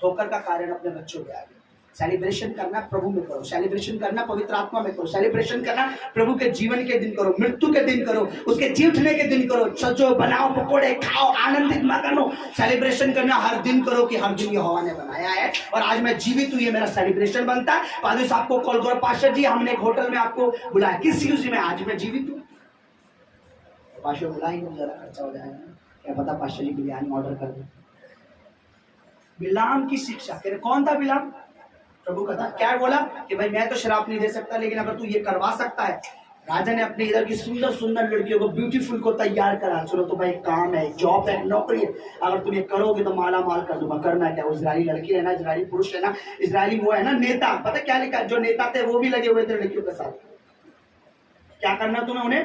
ठोकर का कारण अपने बच्चों के आगे। सेलिब्रेशन करना प्रभु में करो, सेलिब्रेशन करना पवित्र आत्मा में करो, सेलिब्रेशन करना प्रभु के जीवन के दिन करो, मृत्यु के दिन करो, उसके जी उठने के दिन करो। सजो, बनाओ, पकोड़े खाओ, आनंदित मगन हो। सेलिब्रेशन करना हर दिन करो कि हर दिन यहोवा ने बनाया है और आज मैं जीवित हूँ, ये मेरा सेलिब्रेशन बनता है। पादरी साहब को कॉल करो, पास्टर जी हमने एक होटल में आपको बुलाया, किस चीज में? आज मैं जीवित हूँ। पास्टर बुलाएंगे, जरा खर्चा हो जाएगा, क्या पता पास्टर जी बिरयानी ऑर्डर कर दे। बिलाम की शिक्षा, कह रहे कौन था बिलाम? प्रभु का था। क्या बोला कि भाई मैं तो शराब नहीं दे सकता, लेकिन अगर तू ये करवा सकता है। राजा ने अपने इधर की सुंदर सुंदर लड़कियों को, ब्यूटीफुल को तैयार करा। सुनो तो भाई काम है, जॉब है, नौकरी है, अगर तुम ये करोगे तो माला माल कर दूंगा। करना क्या? वो इजरायली लड़की है ना, इजरायली पुरुष है ना, इजरायली वो है ना नेता। पता क्या लिखा? जो नेता थे वो भी लगे हुए थे लड़कियों के साथ। क्या करना तुम्हें? उन्हें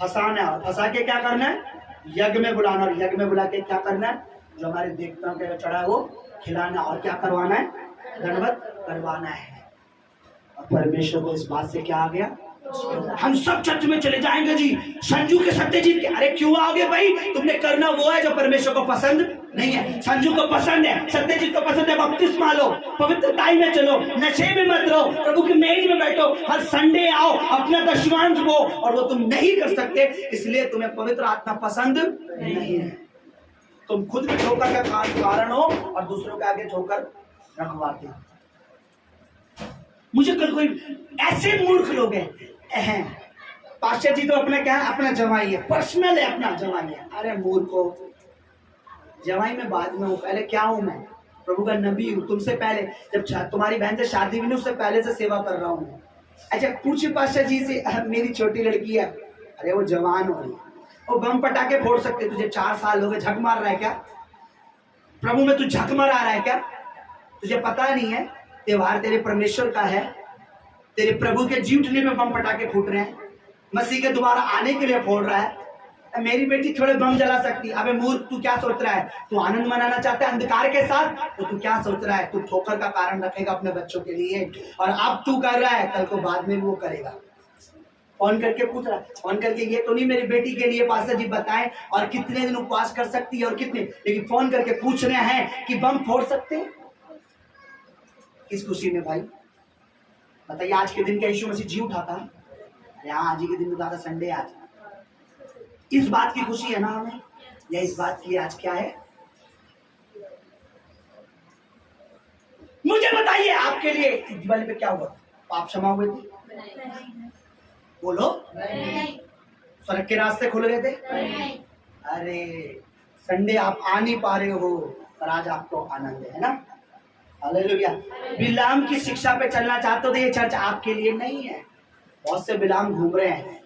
फंसाना, और फंसा के क्या करना है? यज्ञ में बुलाना, और यज्ञ में बुला के क्या करना है? जो हमारे देवताओं के चढ़ा है वो खिलाना, और क्या करवाना है? दंडवत करवाना है। और परमेश्वर को इस बात से क्या आ गया? हम सब चर्च में चले जाएंगे जी, संजू के सत्यजीत के। अरे क्यों आओगे भाई? तुमने करना वो है जो परमेश्वर को पसंद नहीं है। संजू को पसंद है, सत्यजीत को पसंद है, बपतिस्मा लो, पवित्रताई में चलो, नशे में मत रहो, प्रभु की मेज में बैठो, हर संडे आओ, अपना दशमांश दो, और वो तुम नहीं कर सकते, इसलिए तुम्हें पवित्र आत्मा पसंद नहीं है। तुम खुद भी ठोकर का कारण हो और दूसरों के आगे ठोकर रखवाते हो। मुझे कल कोई ऐसे मूर्ख लोग हैं, पास्टर जी तो अपना क्या है? अपना जवाई है, पर्सनल है, अपना जवाई है। अरे मूर्खो, जवाई में बाद में हूँ, पहले क्या हूँ मैं? प्रभु का नबी हूँ। तुमसे पहले, जब तुम्हारी बहन से शादी भी नहीं, उससे पहले से सेवा कर रहा हूँ। अच्छा पूछे पास्टर जी से, मेरी छोटी लड़की है, अरे वो जवान हो रही है, वो बम पटाखे फोड़ सकते, तुझे 4 साल हो गए, झक मार रहा है क्या? प्रभु में तू झक मार आ रहा है क्या? तुझे पता नहीं है त्योहार तेरे परमेश्वर का है, तेरे प्रभु के जी उठने में बम पटाखे फूट रहे हैं, मसीह के दोबारा आने के लिए फोड़ रहा है। मेरी बेटी थोड़े बम जला सकती। अबे मूर्ख, तू क्या सोच रहा है? तू आनंद मनाना चाहता है अंधकार के साथ, तो तू क्या सोच रहा है? तू ठोकर का कारण रखेगा अपने बच्चों के लिए, और अब तू कर रहा है, कल को बाद में वो करेगा। फोन करके पूछ रहा है, फोन करके ये तो नहीं मेरी बेटी के लिए पास्टर जी बताएं और कितने दिन उपवास कर सकती है और कितने, लेकिन फोन करके पूछ रहे हैं कि बम फोड़ सकते हैं। किस खुशी में भाई? बताइए, आज के दिन का यीशु मसीह जी उठाता है? यहाँ आज ही के दिन उठाता, संडे आज। इस बात की खुशी है ना हमें, या इस बात की आज क्या है? मुझे बताइए, आपके लिए दिवाली पे क्या हुआ? पाप क्षमा हुए थे? बोलो। स्वर्ग के रास्ते खुल गए थे? अरे संडे आप आ नहीं पा रहे हो, पर आज आपको आनंद है ना? हालेलुया। बिलाम की शिक्षा पे चलना चाहते हो तो ये चर्च आपके लिए नहीं है। बहुत से बिलाम घूम रहे हैं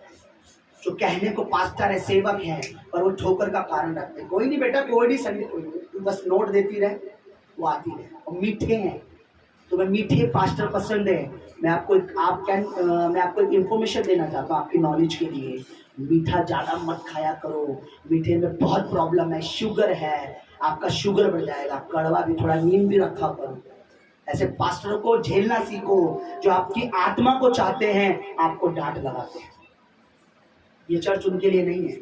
जो कहने को पास्टर है, सेवक है, पर वो ठोकर का कारण रखते हैं। कोई नहीं बेटा, कोई नहीं, संडे कोई नहीं, तू बस नोट देती रहे, वो आती रहे। और मीठे हैं, तुम्हें मीठे पास्टर पसंद है। मैं आपको एक इंफॉर्मेशन देना चाहता हूँ आपकी नॉलेज के लिए। मीठा ज़्यादा मत खाया करो, मीठे में बहुत प्रॉब्लम है, शुगर है, आपका शुगर बढ़ जाएगा। कड़वा भी, थोड़ा नीम भी रखा करो। ऐसे पास्टरों को झेलना सीखो जो आपकी आत्मा को चाहते हैं, आपको डांट लगाते हैं। ये चर्च उनके लिए नहीं है,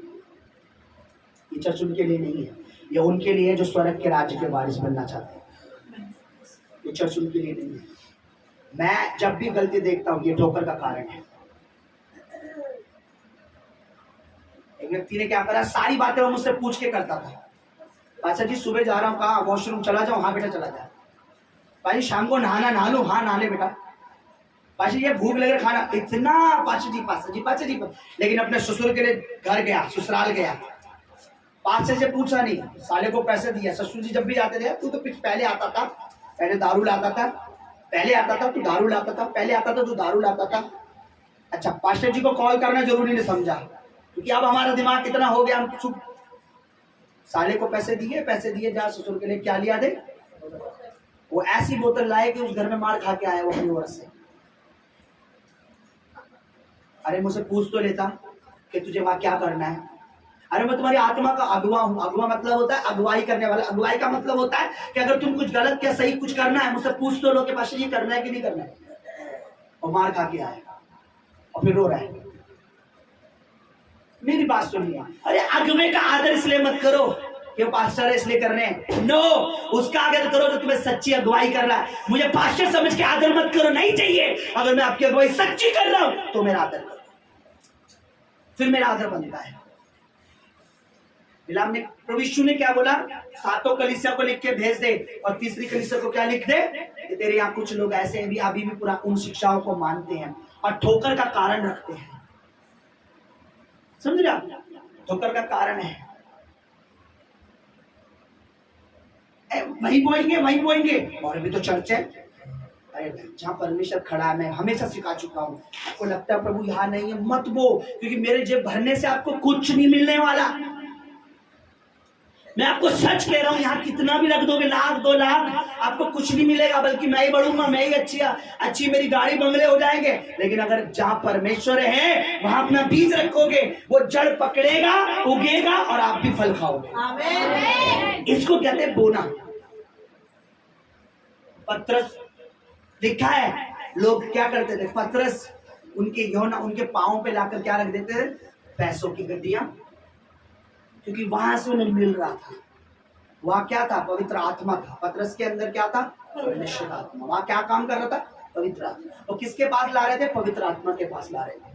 ये चर्च उनके लिए नहीं है, ये उनके लिए जो स्वर्ग के राज्य के वारिस बनना चाहते हैं। ये चर्च उनके लिए नहीं है। मैं जब भी गलती देखता हूँ, ये ठोकर का कारण है। एक व्यक्ति ने क्या करा, सारी बातें वो मुझसे पूछ के करता था। पास्टर जी सुबह जा रहा हूँ, कहाँ? वॉशरूम चला जाऊँ? हाँ बेटा चला जा। भाई शाम को नहाना, नहा लूँ? हाँ नहा ले बेटा। पास्टर ये भूख लगे खाना, इतना पास्टर जी। लेकिन अपने ससुर के लिए घर गया, ससुराल गया, पास्टर से पूछा नहीं, साले को पैसे दिया। ससुर जी जब भी आते थे, तू तो पहले आता था, पहले दारू लाता था, तू दारू लाता था, अच्छा, पास्टर जी को कॉल करना जरूरी नहीं समझा, क्योंकि अब हमारा दिमाग कितना हो गया, हम चुप। साले को पैसे दिए जा ससुर के लिए क्या लिया दे, वो ऐसी बोतल लाए कि उस घर में मार खा के आया वो अपनी औरत से। अरे मुझसे पूछ तो लेता कि तुझे वहां क्या करना है। अरे मैं तुम्हारी आत्मा का अगुवा हूँ। अगुवा मतलब होता है अगुवाई करने वाला। अगुवाई का मतलब होता है कि अगर तुम कुछ गलत क्या सही कुछ करना है, मुझसे पूछ तो लो कि पास्टर जी करना है कि नहीं करना है। और मार खा के आया और फिर रो रहा है। मेरी बात सुनिए, अरे अगुवे का आदर इसलिए मत करो कि पास्टर है इसलिए कर रहे हैं, नो, उसका आदर करो जो तुम्हें सच्ची अगुवाई कर रहा है। मुझे पास्टर समझ के आदर मत करो, नहीं चाहिए। अगर मैं आपकी अगुवाई सच्ची कर रहा हूं तो मेरा आदर करो, फिर मेरा आदर बनता है। बिलाम ने, प्रभु यीशु ने क्या बोला, 7 कलीसिया को लिख के भेज दे, और तीसरी कलीसिया को क्या लिख दे कि तेरे यहाँ कुछ लोग ऐसे हैं भी अभी भी पूरा उन शिक्षाओं को मानते हैं और ठोकर का कारण रखते हैं। समझ रहे आप, ठोकर का कारण है वही बोएंगे और अभी तो चर्च है। अरे जहाँ परमेश्वर खड़ा है, मैं हमेशा सिखा चुका हूँ, आपको लगता है प्रभु यहाँ नहीं है, मत बो, क्योंकि मेरे जेब भरने से आपको कुछ नहीं मिलने वाला। मैं आपको सच कह रहा हूँ, यहाँ कितना भी रख दोगे, 1 2 लाख, आपको कुछ नहीं मिलेगा, बल्कि मैं ही बढ़ूंगा, मैं ही अच्छी मेरी गाड़ी बंगले हो जाएंगे। लेकिन अगर जहाँ परमेश्वर है वहां अपना बीज रखोगे, वो जड़ पकड़ेगा, उगेगा और आप भी फल खाओगे। आमीन। इसको कहते हैं बोना। पत्रस लिखा है, लोग क्या करते थे, पत्रस उनके यौना उनके पांवों पे लाकर क्या रख देते थे, पैसों की गड्डियां, क्योंकि वहां से उन्हें मिल रहा था। वहां क्या था, पवित्र आत्मा था। पत्रस के अंदर क्या था, परमेश्वर आत्मा। वहां क्या काम कर रहा था, पवित्र आत्मा। और किसके पास ला रहे थे, पवित्र आत्मा के पास ला रहे थे।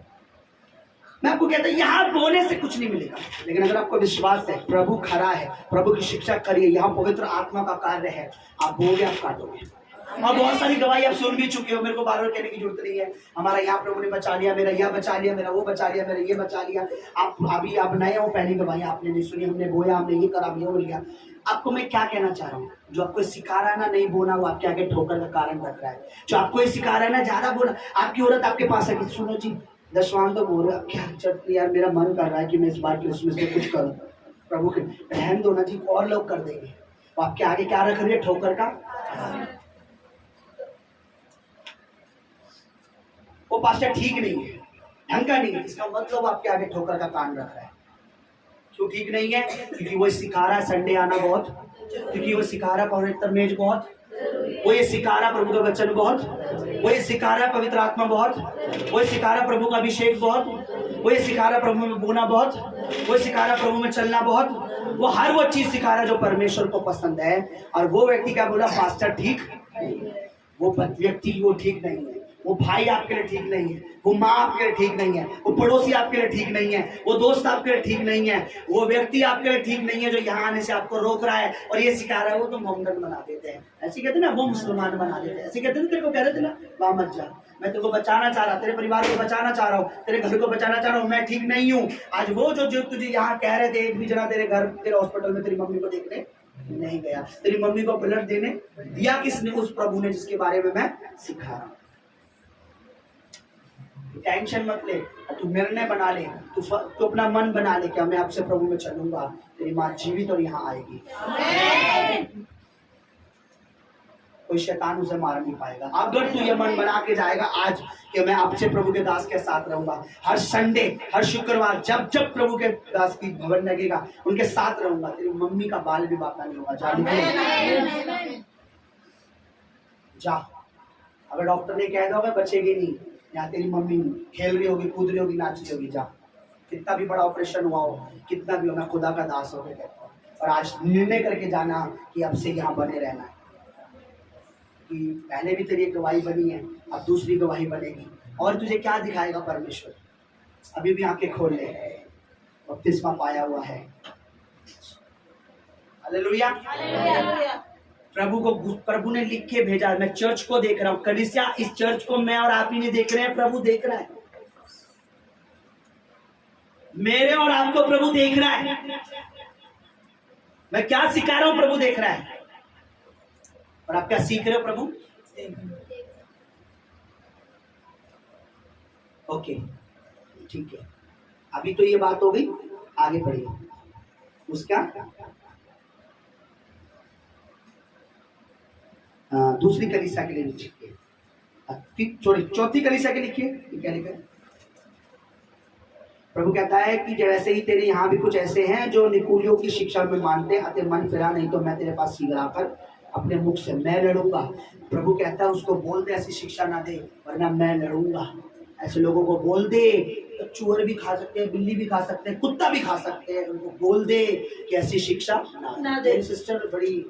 मैं आपको कहता हूं, यहाँ बोने से कुछ नहीं मिलेगा, लेकिन अगर आपको विश्वास है, प्रभु खरा है, प्रभु की शिक्षा करिए, यहाँ पवित्र आत्मा का कार्य है, आप बोगे, आप काटोगे। और बहुत सारी गवाही आप सुन भी चुके हो, मेरे को बार बार कहने की जरूरत नहीं है। हमारा यहाँ प्रभु ने बचा लिया, मेरा यह बचा लिया, मेरा वो बचा लिया, मेरा ये बचा लिया। आप अभी आप नए हो, पहली गवाही आपने नहीं सुनी, हमने बोया, हमने ये करा, ये हो लिया। आपको मैं क्या कहना चाह रहा हूँ, जो आपको सिखा रहा है ना नहीं बोना, वो आपके आगे ठोकर का कारण रख रहा है। जो आपको ये सिखा रहा है ना ज्यादा बोला, आपकी औरत आपके पास है कि सुनो जी दशवान तो बोल रहा, क्या चल यार मेरा मन कर रहा है कि मैं इस बार क्रिसमस में कुछ करूँ, प्रभु के रहन दो ना जी, और लोग कर देंगे। तो आपके आगे क्या रख रही है, ठोकर का। वो पास्टर ठीक नहीं है, ढंग का नहीं है, इसका मतलब आपके आगे ठोकर का कान रख रहा है। क्यों ठीक नहीं है, क्योंकि वो सिखा रहा है संडे आना बहुत, क्योंकि वो सिखा रहा है पवित्र मेज बहुत, वो ये सिखा रहा प्रभु का वचन बहुत, वो ये सिखा रहा पवित्र आत्मा बहुत, वो ये सिखा रहा प्रभु का अभिषेक बहुत, वो ये सिखा रहा प्रभु में बोना बहुत, वो ये सिखा रहा प्रभु में चलना बहुत। वो हर वो चीज सिखा रहा जो परमेश्वर को पसंद है। और वो व्यक्ति क्या बोला, पास्टर ठीक नहीं है, वो व्यक्ति वो ठीक नहीं है, वो भाई आपके लिए ठीक नहीं है, वो माँ आपके लिए ठीक नहीं है, वो पड़ोसी आपके लिए ठीक नहीं है, वो दोस्त आपके लिए ठीक नहीं है, वो व्यक्ति आपके लिए ठीक नहीं है जो यहाँ आने से आपको रोक रहा है और ये सिखा रहा है। वो तो मोहम्मद बना देते हैं, ऐसे कहते ना, वो मुसलमान बना देते हैं, ऐसे कहते ना, तेरे को कह रहे थे ना वहां मत जा, मैं तेरे को बचाना चाह रहा, तेरे परिवार को बचाना चाह रहा हूँ, तेरे घर को बचाना चाह रहा हूँ, मैं ठीक नहीं हूँ। आज वो जो तुझे यहाँ कह रहे थे, एक भी जना तेरे घर तेरे हॉस्पिटल में तेरी मम्मी को देखने नहीं गया, तेरी मम्मी को ब्लड देने दिया किसने, उस प्रभु ने जिसके बारे में मैं सिखा रहा हूँ। टेंशन मत ले, तू निर्णय बना ले, तू अपना मन बना ले कि मैं आपसे प्रभु में चलूंगा, तेरी माँ जीवित और यहाँ आएगी। कोई शैतान उसे मार नहीं पाएगा अगर तू ये मन बना के जाएगा आज कि मैं आपसे प्रभु के दास के साथ रहूंगा। हर संडे, हर शुक्रवार जब जब प्रभु के दास की भवन लगेगा उनके साथ रहूंगा। तेरी मम्मी का बाल भी बापा नहीं होगा, जा। अगर डॉक्टर ने कह दोगे बचेगी नहीं, यहाँ तेरी मम्मी खेल रही होगी, कूद रही होगी, नाच रही होगी, जा। कितना भी बड़ा ऑपरेशन हुआ हो, कितना भी हो, मैं खुदा का दास हो गया। और आज निर्णय करके जाना कि अब से यहाँ बने रहना है, कि पहले भी तेरी एक गवाही बनी है, अब दूसरी गवाही बनेगी। और तुझे क्या दिखाएगा परमेश्वर, अभी भी आंखें खोल ले, बपतिस्मा पाया हुआ है। हालेलुया। प्रभु ने लिख के भेजा। मैं चर्च को देख रहा हूँ, कलीसिया, इस चर्च को मैं और आप ही नहीं देख रहे हैं, प्रभु देख रहा है। मेरे और आपको प्रभु देख रहा है। मैं क्या सिखा रहा हूं प्रभु देख रहा है, और आप क्या सीख रहे हो प्रभु। ओके, ठीक है। अभी तो ये बात हो गई, आगे बढ़िए। उसका दूसरी कलीसिया के लिए लिखिए, चौथी कलीसिया के लिखिए। क्या लिखा है? प्रभु कहता है कि जैसे ही तेरे यहाँ भी कुछ ऐसे हैं जो निकुलियों की शिक्षा में मानते हैं, तेरे मन फिरा, नहीं तो मैं तेरे पास सीधा आकर अपने मुख से मैं लड़ूंगा। प्रभु कहता है उसको बोल दे ऐसी शिक्षा ना दे, वरना मैं लड़ूंगा। ऐसे लोगों को बोल दे, तो चूहे भी खा सकते हैं, बिल्ली भी खा सकते हैं, कुत्ता भी खा सकते हैं, उनको बोल दे कि ऐसी शिक्षा ना दे। सिस्टर बड़ी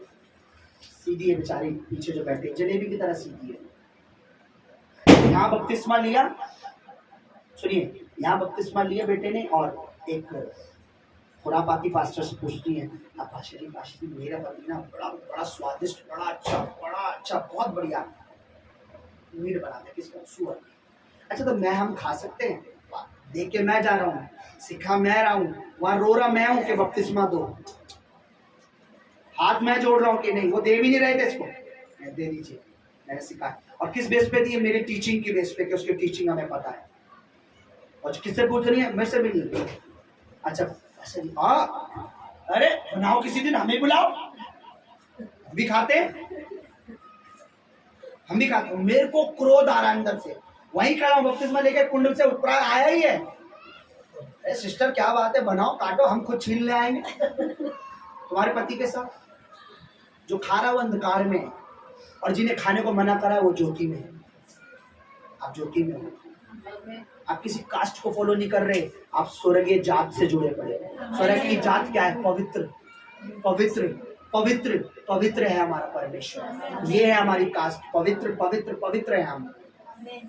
सीधी है बेचारी, पीछे जो बैठे जलेबी की तरह सीधी है। यहाँ बपतिस्मा लिया, सुनिए, यहाँ बपतिस्मा लिया बेटे ने, और एक खुरापाती पास्टर से पूछती है, पाशा जी मेरा पति ना बड़ा बड़ा स्वादिष्ट, बड़ा अच्छा बहुत बढ़िया मीट बनाते हैं, किसका? सुअर। अच्छा तो हम खा सकते हैं? देख के मैं जा रहा हूँ, सिखा मैं रहा हूँ, वहाँ रो रहा मैं हूँ कि बपतिस्मा दो, हाथ मैं जोड़ रहा हूँ कि नहीं, वो दे भी नहीं रहे थे इसको, मैं दे दीजिए, मैंने सिखाया। और किस बेस पे दी है? मेरी टीचिंग की बेस पे, कि उसकी टीचिंग हमें पता है। और किससे पूछ रही है? मेरे से भी नहीं। अच्छा जी, अरे बनाओ किसी दिन, हमें बुलाओ, हम भी खाते। मेरे को क्रोध आ रहा है अंदर से, वहीं खड़ा हूँ, बपतिस्मा लेके कुंड से ऊपर आया ही है। अरे सिस्टर क्या बात है, बनाओ काटो, हम खुद छीन ले आएंगे। तुम्हारे पति के साथ जो खा रहा है वो अंधकार में है, और जिन्हें खाने को मना करा है वो ज्योति में है। आप ज्योति में हो, आप किसी कास्ट को फॉलो नहीं कर रहे, आप स्वर्गीय जात से जुड़े पड़े। स्वर्ग की जात क्या है? पवित्र पवित्र पवित्र पवित्र है हमारा परमेश्वर, ये है हमारी कास्ट, पवित्र पवित्र पवित्र है हम।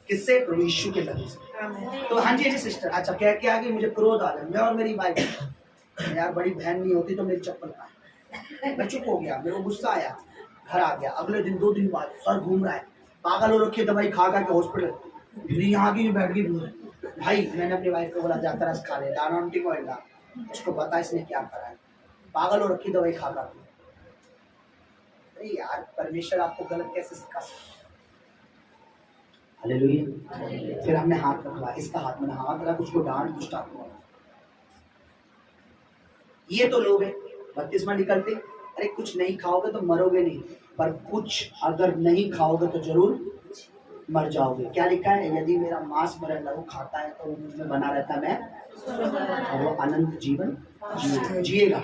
किससे? प्रभु यीशु के लहू से। तो हाँ जी सिस्टर, अच्छा कह के आगे मुझे क्रोध आ गया, मैं और मेरी वाइफ, यार बड़ी बहन नहीं होती तो मेरी चप्पल पाए। मैं चुप हो गया, मेरे को गुस्सा आया, घर आ गया। अगले दिन 2 दिन बाद सर घूम रहा है, पागल हो रखी है, दवाई खा के हॉस्पिटल, फिर यहाँ की बैठ गई दूर। भाई मैंने अपनी वाइफ को बोला जाता रस खा ले, डायनोटिक ऑयल ला, उसको बता इसने क्या करा है, पागल हो रखी दवाई खा खा के। अरे यार परमेश्वर आपको गलत कैसे सिखा सकता? हालेलुया। फिर हमने हाथ रखा, इसका हाथ मैंने हाथ रखा, उसको डांट कुछ डांट। ये तो लोग हैं बपतिस्मा निकलते, अरे कुछ नहीं खाओगे तो मरोगे नहीं, पर कुछ अगर नहीं खाओगे तो जरूर मर जाओगे। क्या लिखा है? यदि मेरा मांस मेरा लहू खाता है तो वो मुझमें बना रहता है, मैं और वो अनंत जीवन जिएगा।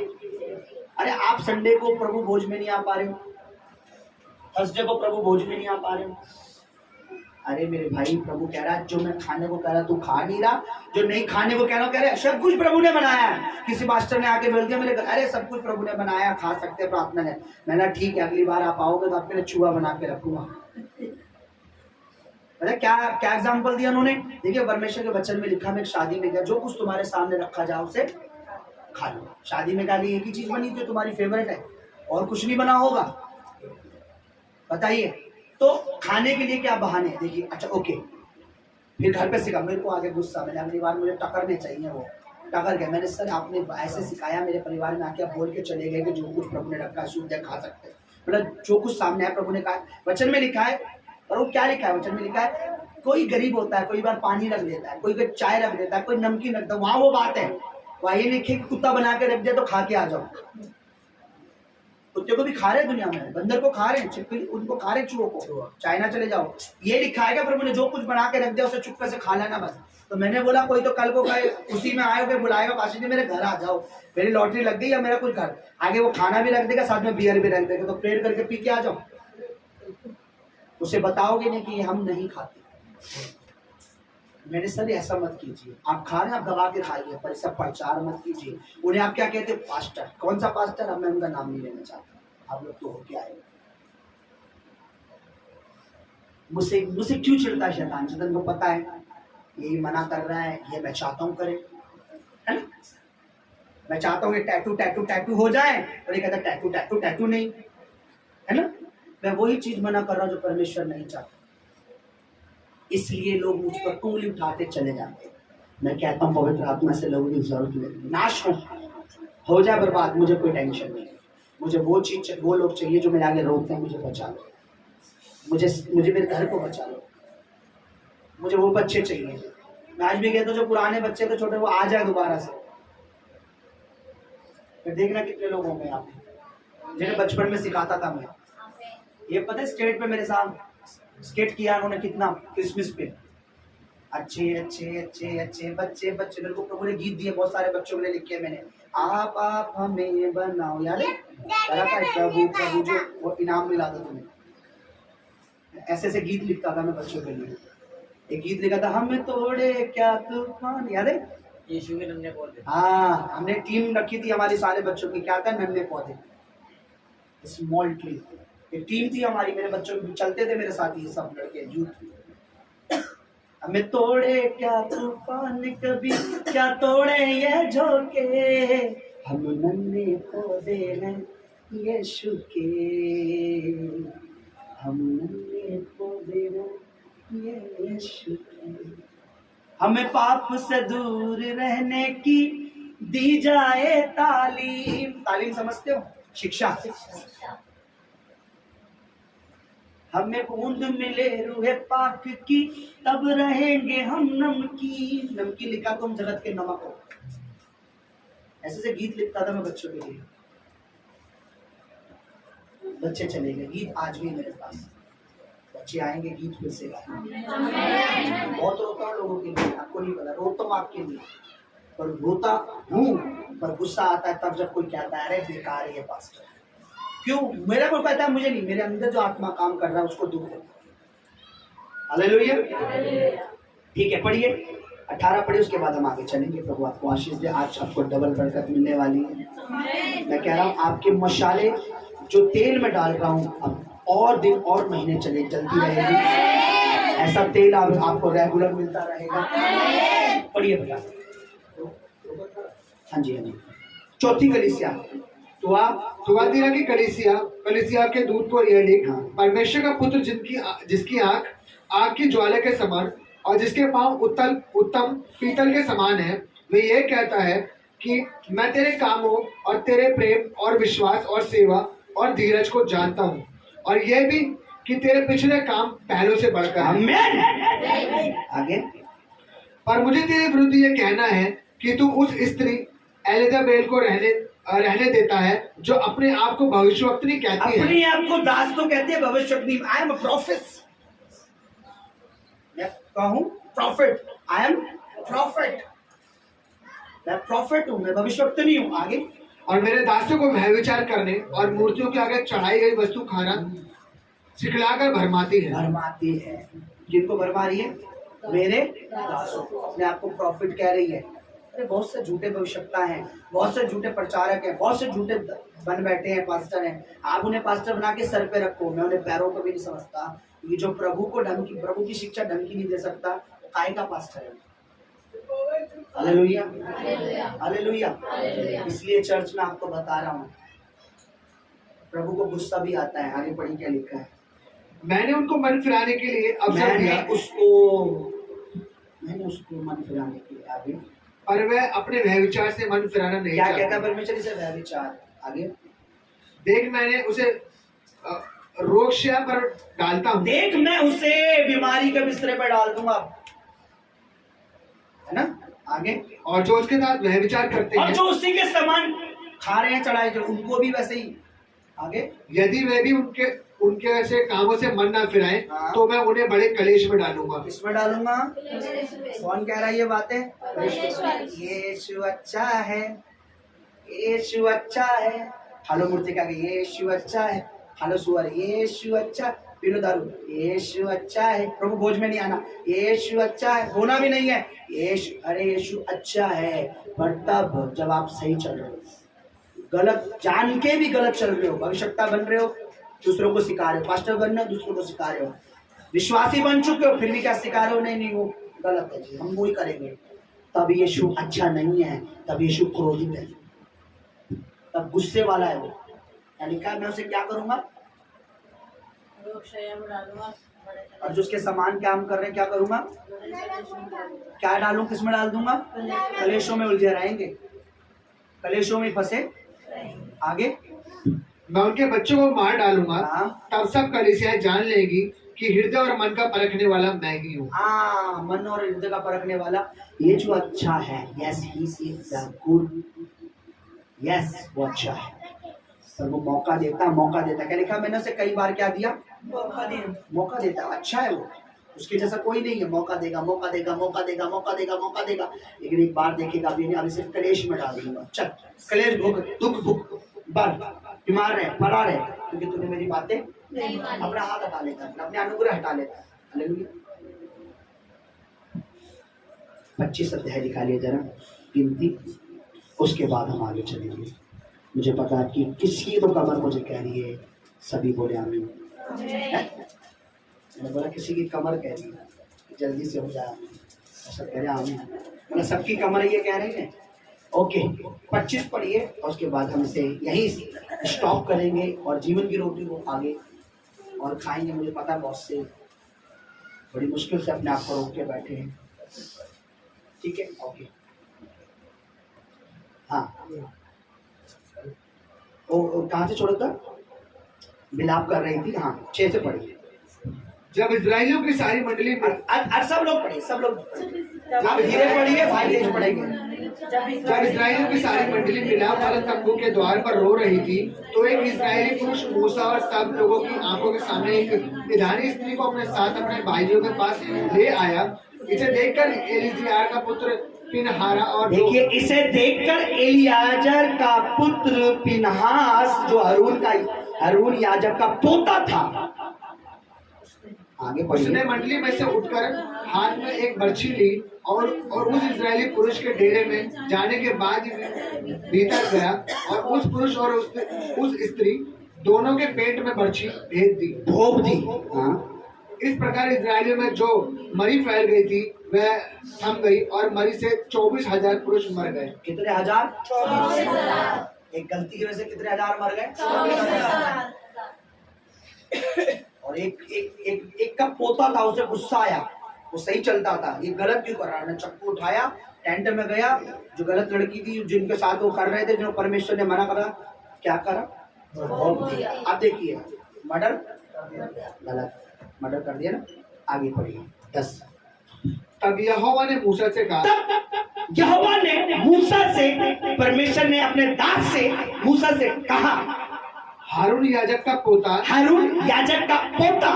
अरे आप संडे को प्रभु भोज में नहीं आ पा रहे हो, थर्सडे को प्रभु भोज में नहीं आ पा रहे हो। अरे मेरे भाई, प्रभु कह रहा है जो मैं खाने को कह रहा तू खा नहीं रहा, जो नहीं खाने को कह रहा है सब कुछ प्रभु ने बनाया है। किसी मास्टर ने आके बोल दिया मेरे घर, अरे सब कुछ प्रभु ने बनाया, खा सकते हैं, प्रार्थना है। मैंने ठीक है, अगली बार आप आओगे तो आपके लिए चूहा बना के रखूंगा। मतलब क्या एग्जाम्पल दिया उन्होंने? देखिए परमेश्वर के वचन में लिखा, मैं शादी में गया, जो कुछ तुम्हारे सामने रखा जाए उसे खा लो। शादी में खाली एक ही चीज बनी जो तुम्हारी फेवरेट है, और कुछ नहीं बना होगा, बताइए। तो खाने के लिए क्या बहाने हैं? देखिए अच्छा ओके, फिर घर पे सिखा, मेरे को आगे गुस्सा, मैंने अगली बार मुझे टकरने चाहिए, वो टकर गया। मैंने सर आपने ऐसे सिखाया, मेरे परिवार में आके आप बोल के चले गए कि जो कुछ प्रभु ने रखा शुद्ध है, खा सकते हैं। मतलब जो कुछ सामने है प्रभु ने कहा, वचन में लिखा है। और वो क्या लिखा है वचन में? लिखा है कोई गरीब होता है, कोई बार पानी रख देता है, कोई चाय रख देता है, कोई नमकीन रख देता है, वहाँ वो बात है। वहाँ ये लिखे कुत्ता बना के रख दिया तो खा के आ जाओ। कुत्ते को भी खा रहे दुनिया में, बंदर को खा रहे हैं, छिपकली उनको खा रहे, चूहों को, चाइना चले जाओ। ये लिखा है क्या प्रभु ने? जो कुछ बना के रख दिया उसे चुपके से खा लेना बस। तो मैंने बोला कोई तो कल को कहे उसी में आएगा, बुलाएगा, पाशी जी मेरे घर आ जाओ, मेरी लॉटरी लग गई या मेरा कुछ घर, आगे वो खाना भी रख देगा, साथ में बियर भी रख देगा, तो प्रेयर करके पी के आ जाओ। उसे बताओगे नहीं कि हम नहीं खाते। मैंने सर ऐसा मत कीजिए, आप खा रहे हैं आप दबा के खाइए, पर इसका प्रचार मत कीजिए। उन्हें आप क्या कहते हैं? पास्टर। कौन सा पास्टर? अब मैं उनका नाम नहीं लेना चाहता, आप लोग तो हो क्या आए। मुझसे क्यों चिढ़ता है शैतान? शैतान को पता है यही मना कर रहा है, ये मैं चाहता हूँ करे, है ना? मैं चाहता हूँ ये टैटू टैटू टैटू हो जाए, और ये कहता टैटू टैटू टैटू नहीं, है ना? मैं वही चीज मना कर रहा हूँ जो परमेश्वर नहीं चाहता। इसलिए लोग मुझ पर उंगली उठाते चले जाते। मैं कहता हूँ पवित्र आत्मा से लोगों की जरूरत नहीं, नाश हो जाए बर्बाद, मुझे कोई टेंशन नहीं। मुझे वो चीज, वो लोग चाहिए जो मेरे आगे रोकते हैं, मुझे बचा लो, मुझे मेरे घर को बचा लो, मुझे वो बच्चे चाहिए, मैं आज भी कहता हूँ जो पुराने बच्चे थे छोटे वो आ जाए दोबारा से, फिर देखना कितने लोग होंगे यहाँ पे जिन्हें बचपन में सिखाता था मैं। ये पता है स्टेट पे मेरे साथ स्केट किया उन्होंने कितना, क्रिसमस पे। अच्छे अच्छे अच्छे अच्छे बच्चे बच्चे, मेरे को प्रभु ने गीत दिए बहुत सारे बच्चों के लिए लिखे मैंने। आप हमें बनाओ, याद है प्रभु प्रभु जो वो इनाम मिला था तुम्हें, ऐसे ऐसे गीत लिखता था मैं बच्चों के लिए। एक गीत लिखा था, हमें तोड़े क्या तूफान, याद है यीशु के नन्हे पौधे। हाँ, हमने टीम रखी थी हमारे सारे बच्चों की, क्या था नन्हे पौधे, स्मॉल ट्री। एक टीम थी हमारी, मेरे बच्चों चलते थे मेरे साथ ये सब लड़के यूथ। हमें तोड़े क्या तूफान कभी, क्या तोड़े ये झोंके, हम नन्हे पौधे हैं यीशु के, हम नन्हे पौधे हैं यीशु के। हमें पाप से दूर रहने की दी जाए तालीम, तालीम समझते हो, शिक्षा। हमें बूंद मिले रूहे पाक की, तब रहेंगे हम नमकीन। नमकीन लिखा तुम जगत के नमक हो, ऐसे से गीत लिखता था मैं बच्चों के लिए। बच्चे चले गए, गीत आज भी मेरे पास, बच्चे आएंगे गीत फिर से गाएंगे। बहुत रोता हूँ लोगों के लिए, आपको नहीं पता, रोता हूँ आपके लिए, पर रोता हूँ, पर गुस्सा आता है तब जब कोई कहता है अरे बेकार है ये पास्टर। क्यों? मेरा को कहता है, मुझे नहीं, मेरे अंदर जो आत्मा काम कर रहा है उसको दुख होता है। हालेलुया। ठीक है, पढ़िए 18 पढ़िए, उसके बाद हम आगे चलेंगे। प्रभु आपको आशीष दे, आज आपको डबल बरकत मिलने वाली है। मैं कह रहा हूँ आपके मशाले जो तेल में डाल रहा हूँ अब और दिन और महीने चले जल्दी रहेगी, ऐसा तेल आपको रेगुलर मिलता रहेगा। पढ़िए भैया। हाँ जी हाँ जी। चौथी कलीसिया, तुआतीरा की कलीसिया के दूत को यह लिख, परमेश्वर का पुत्र जिसकी आंख आग की ज्वाला के समान और जिसके पांव उत्तम पीतल के समान है, वे ये कहता है कि मैं तेरे कामों और तेरे प्रेम और विश्वास और सेवा और धीरज को जानता हूँ, और यह भी कि तेरे पिछले काम पहलों से बढ़कर है। आगे। पर मुझे तेरे विरुद्ध ये कहना है कि तू उस स्त्री एलिजाबेल को रहने देता है जो अपने आप को भविष्यवक्तनी कहती है। अपने आप को दास तो कहते हैं, भविष्यवक्तनी। आई एम अ प्रॉफिट, मैं कहूँ प्रॉफिट, आई एम प्रॉफिट, मैं प्रॉफिट हूँ, मैं भविष्यवक्तनी हूँ। आगे। और मेरे दासों को भय विचार करने और मूर्तियों के आगे चढ़ाई गई वस्तु खाना सिखलाकर भरमाती है। जिनको भरमा रही है? मेरे दासों को। अपने आप को प्रॉफिट कह रही है। अरे बहुत से झूठे भविष्यवक्ता हैं, बहुत से झूठे प्रचारक हैं, बहुत से झूठे बन बैठे हैं, पास्टर हैं। आप उन्हें पास्टर बना के सर पे रखो, मैं उन्हें पैरों को भी नहीं समझता। ये जो प्रभु की शिक्षा ढंग की नहीं दे सकता, वो काय का पास्टर है? Hallelujah, hallelujah. इसलिए चर्च में आपको बता रहा हूँ, प्रभु को गुस्सा भी आता है। आगे पढ़ी क्या लिखा है? मैंने उनको मन फिराने के लिए अवसर दिया, मैंने उसको मन फिराने के लिए। आगे। पर वह अपने भय विचार से मन फिराना नहीं क्या कहता है परमेश्वर से? भय विचार। आगे। देख मैंने उसे रोगशैया पर डालता हूँ, देख मैं उसे बीमारी के बिस्तरे पर डाल दूंगा, है ना? आगे। और जो उसके साथ वह विचार करते और हैं, जो उसी के समान खा रहे हैं चढ़ाए जो, उनको भी वैसे ही। आगे। यदि वे भी उनके ऐसे कामों से मन ना फिराएं, हाँ। तो मैं उन्हें बड़े कलेश में डालूंगा। किसमें डालूंगा? कौन कह रहा है ये बातें? यीशु अच्छा है, यीशु अच्छा है। हालो मूर्ति का यीशु अच्छा है, हालो सुअर यीशु अच्छा, पीलो दारू यीशु अच्छा है। प्रभु भोज में नहीं आना, यीशु अच्छा है, होना भी नहीं है यीशु। अरे यीशु अच्छा है, पर तब जब आप सही चल रहे हो, गलत जान के भी गलत चल रहे हो, भविष्यवक्ता बन रहे हो, दूसरों को सिखा रहे हो, पास्टर बनना दूसरों को सिखा रहे हो, विश्वासी बन चुके हो फिर भी क्या सिखा रहे हो? नहीं वो गलत है जी, हम वही करेंगे। तब यीशु अच्छा नहीं है, तब यीशु क्रोधित है, तब गुस्से वाला है वो। यानी क्या मैं उसे क्या करूंगा? और जो उसके समान काम कर रहे हैं क्या करूंगा? क्या डालूं? किसमें डाल दूंगा? कलेशों में उलझे रहेंगे, कलेशों में फंसे। आगे। मैं उनके बच्चों को मार डालूंगा, हाँ। तब सब कलीसियाएं जान लेगी कि हृदय और मन का परखने वाला मैं ही हूँ। हाँ, मन और हृदय का परखने वाला, ये जो अच्छा है, yes he is good, yes वो अच्छा है, पर वो मौका देता क्या लिखा मैंने उसे कई बार क्या दिया, मौका देता, अच्छा है वो, उसके जैसा कोई नहीं है, मौका देगा मौका देगा मौका देगा मौका देगा मौका देगा, लेकिन एक बार देखेगा अभी नहीं, अभी सिर्फ कलेश में डाल दूंगा, चल कलेश भुग, दुख भुग, बर बीमार रहे, पड़ा रहे, क्योंकि तूने मेरी बातें अपना हाथ हटा लेता, अपने अनुग्रह हटा लेता। हालेलुया। 25 अध्याय दिखा लिया जरा गिनती, उसके बाद हम आगे चलेंगे। मुझे पता है कि किसी तो कमर मुझे कह रही है, सभी बोले आमीन। मैंने बोला किसी की कमर कह रही है, जल्दी से हो जाए, ऐसा कह रहे आमीन, मतलब सबकी कमर ये कह रही है। ओके 25 पढ़िए और उसके बाद हम इसे यहीं स्टॉप करेंगे और जीवन की रोटी को आगे और खाएंगे। मुझे पता है बहुत से बड़ी मुश्किल से अपने आप को रोक के बैठे हैं, ठीक है। ओके हाँ, वो कहाँ से छोड़ा था, मिलाप कर रही थी, हाँ 6 से पढ़िए। जब इस्राएलियों की सारी मंडली सब लोग पढ़िए, सब लोग आप धीरे पढ़िए, भाई तेज पढ़ेंगे। जब इस्राएलियों की सारी मंडली मिलाप वाले तंबू के द्वार पर रो रही थी, तो एक इस्राएली पुरुष मूसा और सब लोगों की आंखों के सामने एक विधानी स्त्री को अपने साथ अपने भाइयों के पास ले आया। इसे देखकर एलीआजर का पुत्र पिनहारा और देखिए, इसे देखकर एलीआजर का पुत्र पिनहास, जो हरून याजक का पोता था, आगे उसने मंडली में से उठकर हाथ में एक बर्छी ली और उस इजरायली पुरुष के डेरे में जाने के बाद भीतर गया और उस पुरुष और उस स्त्री दोनों के पेट में बर्छी भेज दी, भोग दी। हाँ। इस प्रकार इजरायलियों में जो मरी फैल गई थी वह थम गई और मरी से 24,000 पुरुष मर गए। कितने हजार? 24,000। एक गलती की वजह से कितने हजार मर गए? 24,000। और एक का पोता था, उसे गुस्सा आया, वो सही चलता था, ये गलत क्यों कर रहा है, चक्कू उठाया, टेंट में गया, जो गलत लड़की थी जिनके साथ वो कर रहे थे, जो परमेश्वर ने मना करा, क्या करा, भोग दिया। अब देखिए मर्डर, गलत मर्डर कर दिया ना। आगे पढ़िए 10। तब यहोवा ने मूसा से कहा, यहोवा ने मूसा से, परमेश्वर ने अपने दास से मूसा से कहा, हारून याजक का पोता, हारून याजक का पोता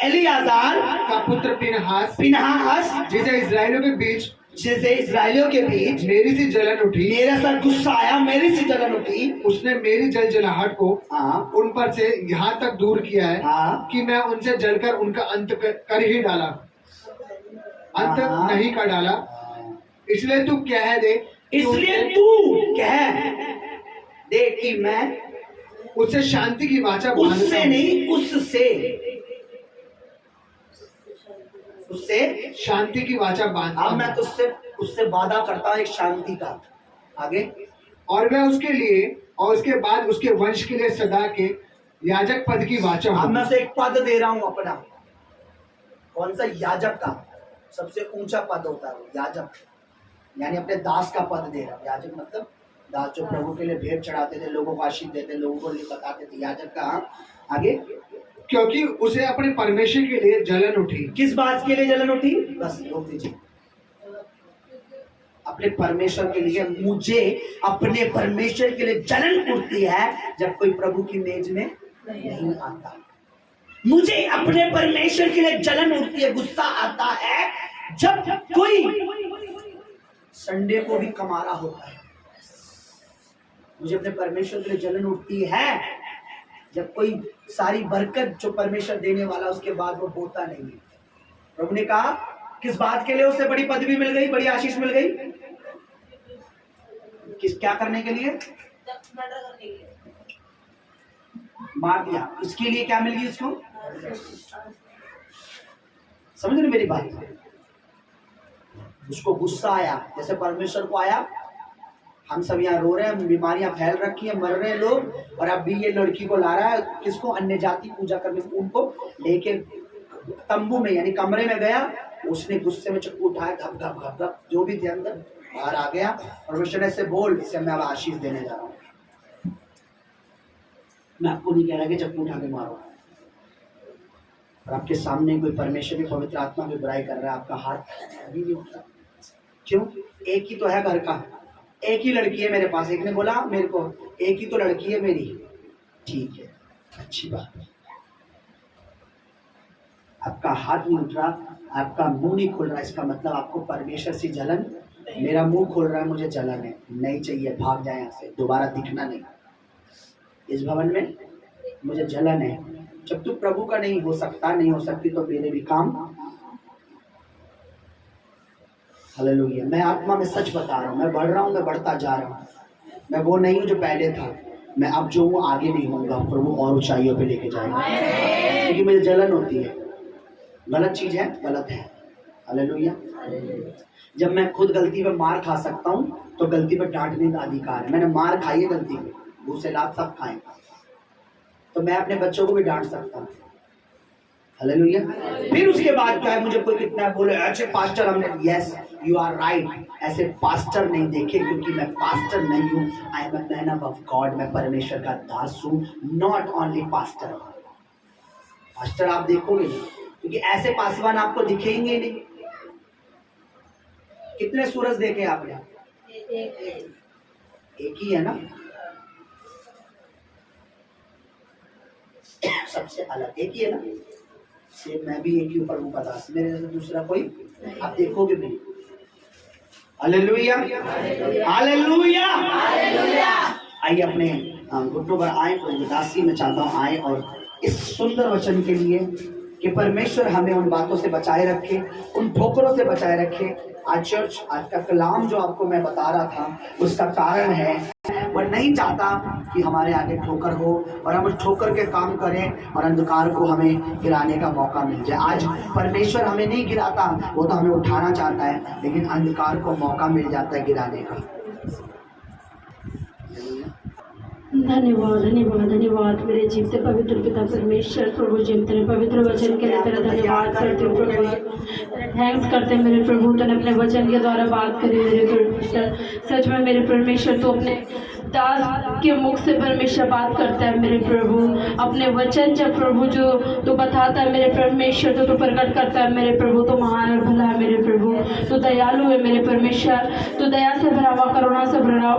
एलीआजर का पुत्र पिनहास, जिसे इस्राएलियों के बीच मेरी सी जलन उठी, मेरा सर गुस्सा आया, मेरी सी जलन उठी, उसने मेरी जलजलाहट को उन पर से यहाँ तक दूर किया है कि मैं उनसे जलकर उनका अंत कर ही डाला, अंत नहीं कर डाला। इसलिए तू कह दे, दे कि मैं उससे शांति की वाचा, उससे नहीं, उससे शांति की वाचा बांधता हूं। अब मैं तुझसे उससे वादा करता हूं एक शांति का। आगे, और मैं उसके लिए और उसके बाद उसके वंश के लिए सदा के याजक पद की वाचा हूं। अब मैं उसे एक पद दे रहा हूं अपना। कौन सा? याजक का सबसे ऊंचा पद होता है वो, याजक, यानी अपने दास का पद दे रहा हूं। याजक मतलब दास, जो प्रभु के लिए भेंट चढ़ाते थे, लोगों को आशीष देते, लोगों को बताते थे, याजक का। आगे, क्योंकि उसे अपने परमेश्वर के लिए जलन उठी। किस बात के लिए जलन उठी? बस रोक दीजिए। अपने परमेश्वर के लिए, मुझे अपने परमेश्वर के लिए जलन उठती है जब कोई प्रभु की मेज में नहीं आता। मुझे अपने परमेश्वर के लिए जलन उठती है, गुस्सा आता है जब कोई संडे को भी कमारा होता है। मुझे अपने परमेश्वर के लिए जलन उठती है जब कोई सारी बरकत जो परमेश्वर देने वाला उसके बाद वो बोता नहीं है। प्रभु ने कहा किस बात के लिए उसे बड़ी पदवी मिल गई, बड़ी आशीष मिल गई? क्या करने के लिए? मार दिया। इसके लिए क्या मिल गई उसको? समझ रहे मेरी बात? उसको गुस्सा आया, जैसे परमेश्वर को आया। हम सब यहाँ रो रहे हैं, बीमारियां फैल रखी है, मर रहे हैं लोग, और अब भी ये लड़की को ला रहा है, किसको? अन्य जाति पूजा करने को। उनको लेके तंबू में यानी कमरे में गया, उसने गुस्से में चक्कू उठाया, घप घप घप घप, जो भी थे अंदर बाहर आ गया। परमेश्वर ने से बोल, इसे मैं अब आशीष देने जा रहा हूँ, मैं आपको नहीं कह रहा कि चक्कू उठा के मारो, और आपके सामने कोई परमेश्वर की पवित्र आत्मा की बुराई कर रहा है, आपका हाथ कभी नहीं उठता। क्यों? एक ही तो है घर का, एक ही लड़की है मेरे पास। एक ने बोला मेरे को एक ही तो लड़की है मेरी। ठीक है, अच्छी बात है। आपका हाथ नहीं उठ रहा, आपका मुंह नहीं खुल रहा, इसका मतलब आपको परमेश्वर से जलन। मेरा मुंह खोल रहा है, मुझे जलन है, नहीं चाहिए, भाग जाए यहाँ से, दोबारा दिखना नहीं इस भवन में, मुझे जलन है। जब तू प्रभु का नहीं हो सकता, नहीं हो सकती, तो मेरे भी काम। हालेलुया। मैं आत्मा में सच बता रहा हूँ, मैं बढ़ रहा हूँ, मैं बढ़ता जा रहा हूँ। मैं वो नहीं हूँ जो पहले था, मैं अब जो हूँ आगे नहीं होऊंगा। प्रभु और ऊंचाइयों पे लेके जाएगा, क्योंकि मुझे जलन होती है। गलत चीज है, गलत है। हालेलुया। जब मैं खुद गलती पे मार खा सकता हूँ, तो गलती पे डांटने का अधिकार है। मैंने मार खाई है गलती पे, मुंह से लात सब खाए, तो मैं अपने बच्चों को भी डांट सकता हूँ। हालेलुया। फिर उसके बाद क्या है, मुझे कोई कितना बोले अच्छे पास्टर हमने, यस यू आर राइट, ऐसे पास्टर नहीं देखे, क्योंकि मैं पास्टर नहीं हूँ, I am a man of God, मैं परमेश्वर का दास हूँ, नॉट ओनली पास्टर। पास्टर आप देखोगे नहीं, क्योंकि ऐसे पासवान आपको दिखेंगे नहीं। कितने सूरज देखे आपने? एक ही है ना, सबसे अलग एक ही है ना। से मैं भी एक ही ऊपर हूँ दास, मेरे जैसे दूसरा कोई आप देखोगे भी नहीं। Hallelujah, hallelujah. आइए अपने घुटनों पर आए, तो उदासी में चाहता हूँ आए, और इस सुंदर वचन के लिए कि परमेश्वर हमें उन बातों से बचाए रखे, उन ठोकरों से बचाए रखे। आज चर्च, आज का कलाम जो आपको मैं बता रहा था, उसका कारण है वह नहीं चाहता कि हमारे आगे ठोकर हो और हम उस ठोकर के काम करें और अंधकार को हमें गिराने का मौका मिल जाए। आज परमेश्वर हमें नहीं गिराता, वो तो हमें उठाना चाहता है, लेकिन अंधकार को मौका मिल जाता है गिराने का। धन्यवाद धन्यवाद धन्यवाद मेरे जीवते पवित्र पिता परमेश्वर। प्रभु जी तेरे पवित्र वचन के लिए तेरा धन्यवाद करते हो प्रभु, थैंक्स करते हैं मेरे प्रभु, तूने अपने वचन के द्वारा बात करी मेरे परमेश्वर। सच में मेरे परमेश्वर तो अपने दास के मुख से परमेश्वर बात करता है मेरे प्रभु। अपने वचन जब प्रभु जो तो बताता है मेरे परमेश्वर, तो प्रकट करता है मेरे प्रभु। तो महान और भला है मेरे प्रभु, तो दयालु है मेरे परमेश्वर, तो दया से भरा हुआ, करुणा से भरा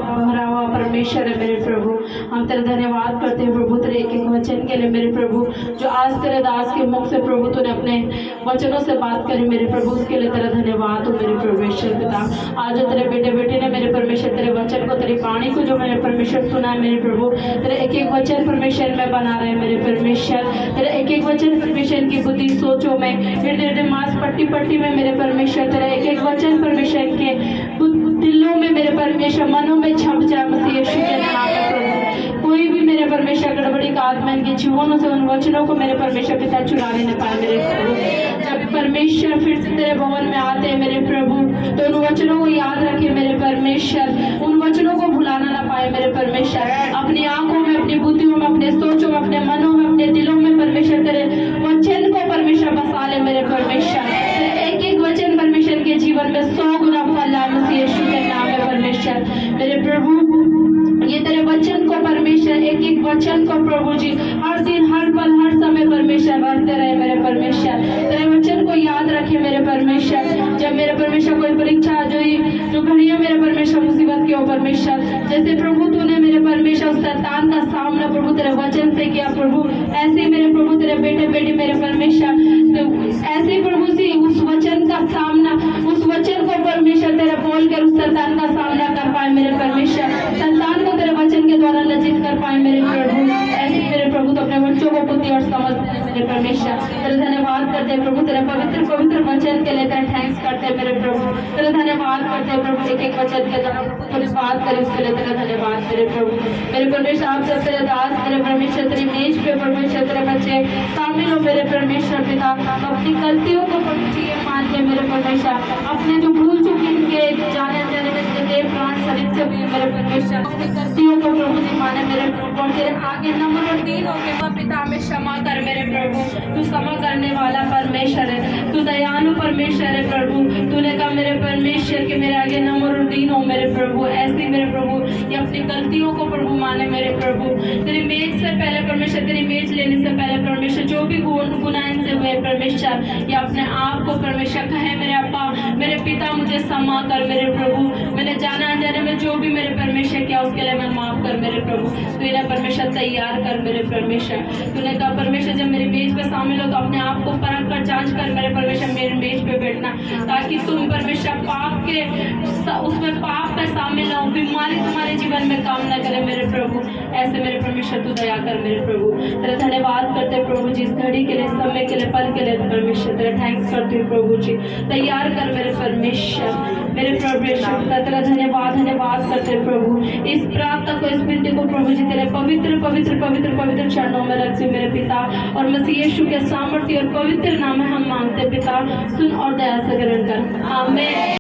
हुआ परमेश्वर है मेरे प्रभु। हम तेरा धन्यवाद करते हैं प्रभु तेरे एक एक वचन के लिए मेरे प्रभु, जो आज तेरे दास के मुख से प्रभु तूने अपने वचनों से बात करी मेरे प्रभु, उसके लिए तेरा धन्यवाद हो मेरे परमेश्वर पिता। आज जो तेरे बेटे बेटे ने मेरे परमेश्वर तेरे वचन को, तेरी वाणी को जो मेरे परमेश्वर सुना है मेरे प्रभु, तेरे एक एक वचन परमेश्वर में बना रहे मेरे परमेश्वर। तेरे एक एक वचन परमेश्वर की बुद्धि सोचों में, हृदय मांस पट्टी पट्टी में मेरे परमेश्वर, तेरे एक एक वचन परमेश्वर के दिलों में मेरे परमेश्वर, मनों में छप जाए मसीह यीशु के नाम में प्रभु। कोई भी मेरे परमेश्वर गड़बड़ी का आत्मा इनके जीवनों से उन वचनों को मेरे परमेश्वर पिता चुराने न पाए मेरे प्रभु। जब परमेश्वर फिर से तेरे भवन में आते हैं मेरे प्रभु, तो उन वचनों को याद रखे मेरे परमेश्वर, उन वचनों को भुलाना ना पाए मेरे परमेश्वर। अपनी आंखों में, अपनी बुद्धियों में, अपने सोचों में, अपने मनों में, अपने दिलों में परमेश्वर तेरे वचन को परमेश्वर बसा ले मेरे परमेश्वर। एक एक वचन परमेश्वर के जीवन में 100 गुना फल आए मसीह यीशु के नाम में परमेश्वर। मेरे प्रभु ये तेरे वचन को परमेश्वर, एक एक वचन को प्रभु जी हर दिन, हर पल, हर समय परमेश्वर बढ़ते रहे मेरे परमेश्वर। तेरे वचन को याद रखे मेरे परमेश्वर। जब मेरे परमेश्वर कोई परीक्षा जो घड़ियां मेरे परमेश्वर मुसीबत के हो परमेश्वर, जैसे प्रभु तूने मेरे परमेश्वर शैतान का सामना प्रभु तेरे वचन से किया प्रभु, ऐसे मेरे प्रभु तेरे बेटे बेटी मेरे परमेश्वर, ऐसे प्रभु से उस वचन का सामना, उस वचन को परमेश्वर तेरे बोल कर उस शैतान का सामना कर पाए मेरे परमेश्वर। शैतान को तेरे वचन के द्वारा लज्जित कर पाए मेरे प्रभु। ऐसे मेरे प्रभु तो अपने बच्चों को बुद्धि और समझ दे मेरे परमेश्वर। तेरे धन्यवाद करते हैं प्रभु तेरे पवित्र पवित्र वचन के लिए तेरे थैंक्स करते हैं मेरे प्रभु। तेरे धन्यवाद करते हैं प्रभु एक एक वचन के द्वारा प्रभु तेरे बात करे उसके लिए तेरा धन्यवाद मेरे प्रभु। मेरे परमेश्वर आप सब तेरे दास मेरे परमेश्वर तेरी मेज पे परमेश्वर तेरे बच्चे शामिल हो मेरे परमेश्वर पिता। अपनी गलतियों को मान के मेरे परमेश्वर, अपने जो भूल चुकी इनके जाने जाने में देव प्राण शरीर से हुई मेरे परमेश्वर, अपनी गलतियों को प्रभु जी माने मेरे प्रभु। और तेरे आगे नम्र और दीन होके पिता में क्षमा कर मेरे प्रभु। तू क्षमा करने वाला परमेश्वर है, तू दयालु परमेश्वर है प्रभु। तूने कहा मेरे परमेश्वर के मेरे आगे नम्र हो मेरे प्रभु, ऐसे मेरे प्रभु ये अपनी गलतियों को प्रभु माने मेरे प्रभु। तेरी मेज से पहले परमेश्वर, तेरी मेज लेने से पहले परमेश्वर जो भी गुनाह इनसे हुए परमेश्वर, ये अपने आप को परमेश्वर कहे मेरे अब्बा मेरे पिता मुझे क्षमा कर मेरे प्रभु। मैंने जाने अनजाने में जो भी मेरे परमेश्वर किया उसके लिए मैं माफ कर मेरे प्रभु। तू इन्हें परमेश्वर तैयार कर मेरे परमेश्वर। तूने कहा परमेश्वर जब मेरी मेज पे शामिल हो तो अपने आप को परख कर जांच कर मेरे परमेश्वर मेरी मेज पे बैठना, ताकि तुम परमेश्वर पाप के उसमें पाप में शामिल हो, बीमारी तुम्हारे जीवन में काम न करे मेरे प्रभु। ऐसे मेरे परमेश्वर तू दया कर मेरे प्रभु। तेरा धन्यवाद करते प्रभु जी इस घड़ी के लिए, समय के लिए, पल के लिए परमेश्वर। तेरा थैंक्स करती हूँ प्रभु जी, तैयार कर मेरे परमेश्वर, मेरे परमेश्वर। तेरा धन्यवाद करते प्रभु। इस प्रार्थना को, इस विनती को प्रभु जी तेरे पवित्र पवित्र पवित्र पवित्र चरणों में रखते हुए मेरे पिता और मसीह यीशु के सामर्थ्य और पवित्र नाम में हम मांगते पिता, सुन और दया से ग्रहण कर, आमीन।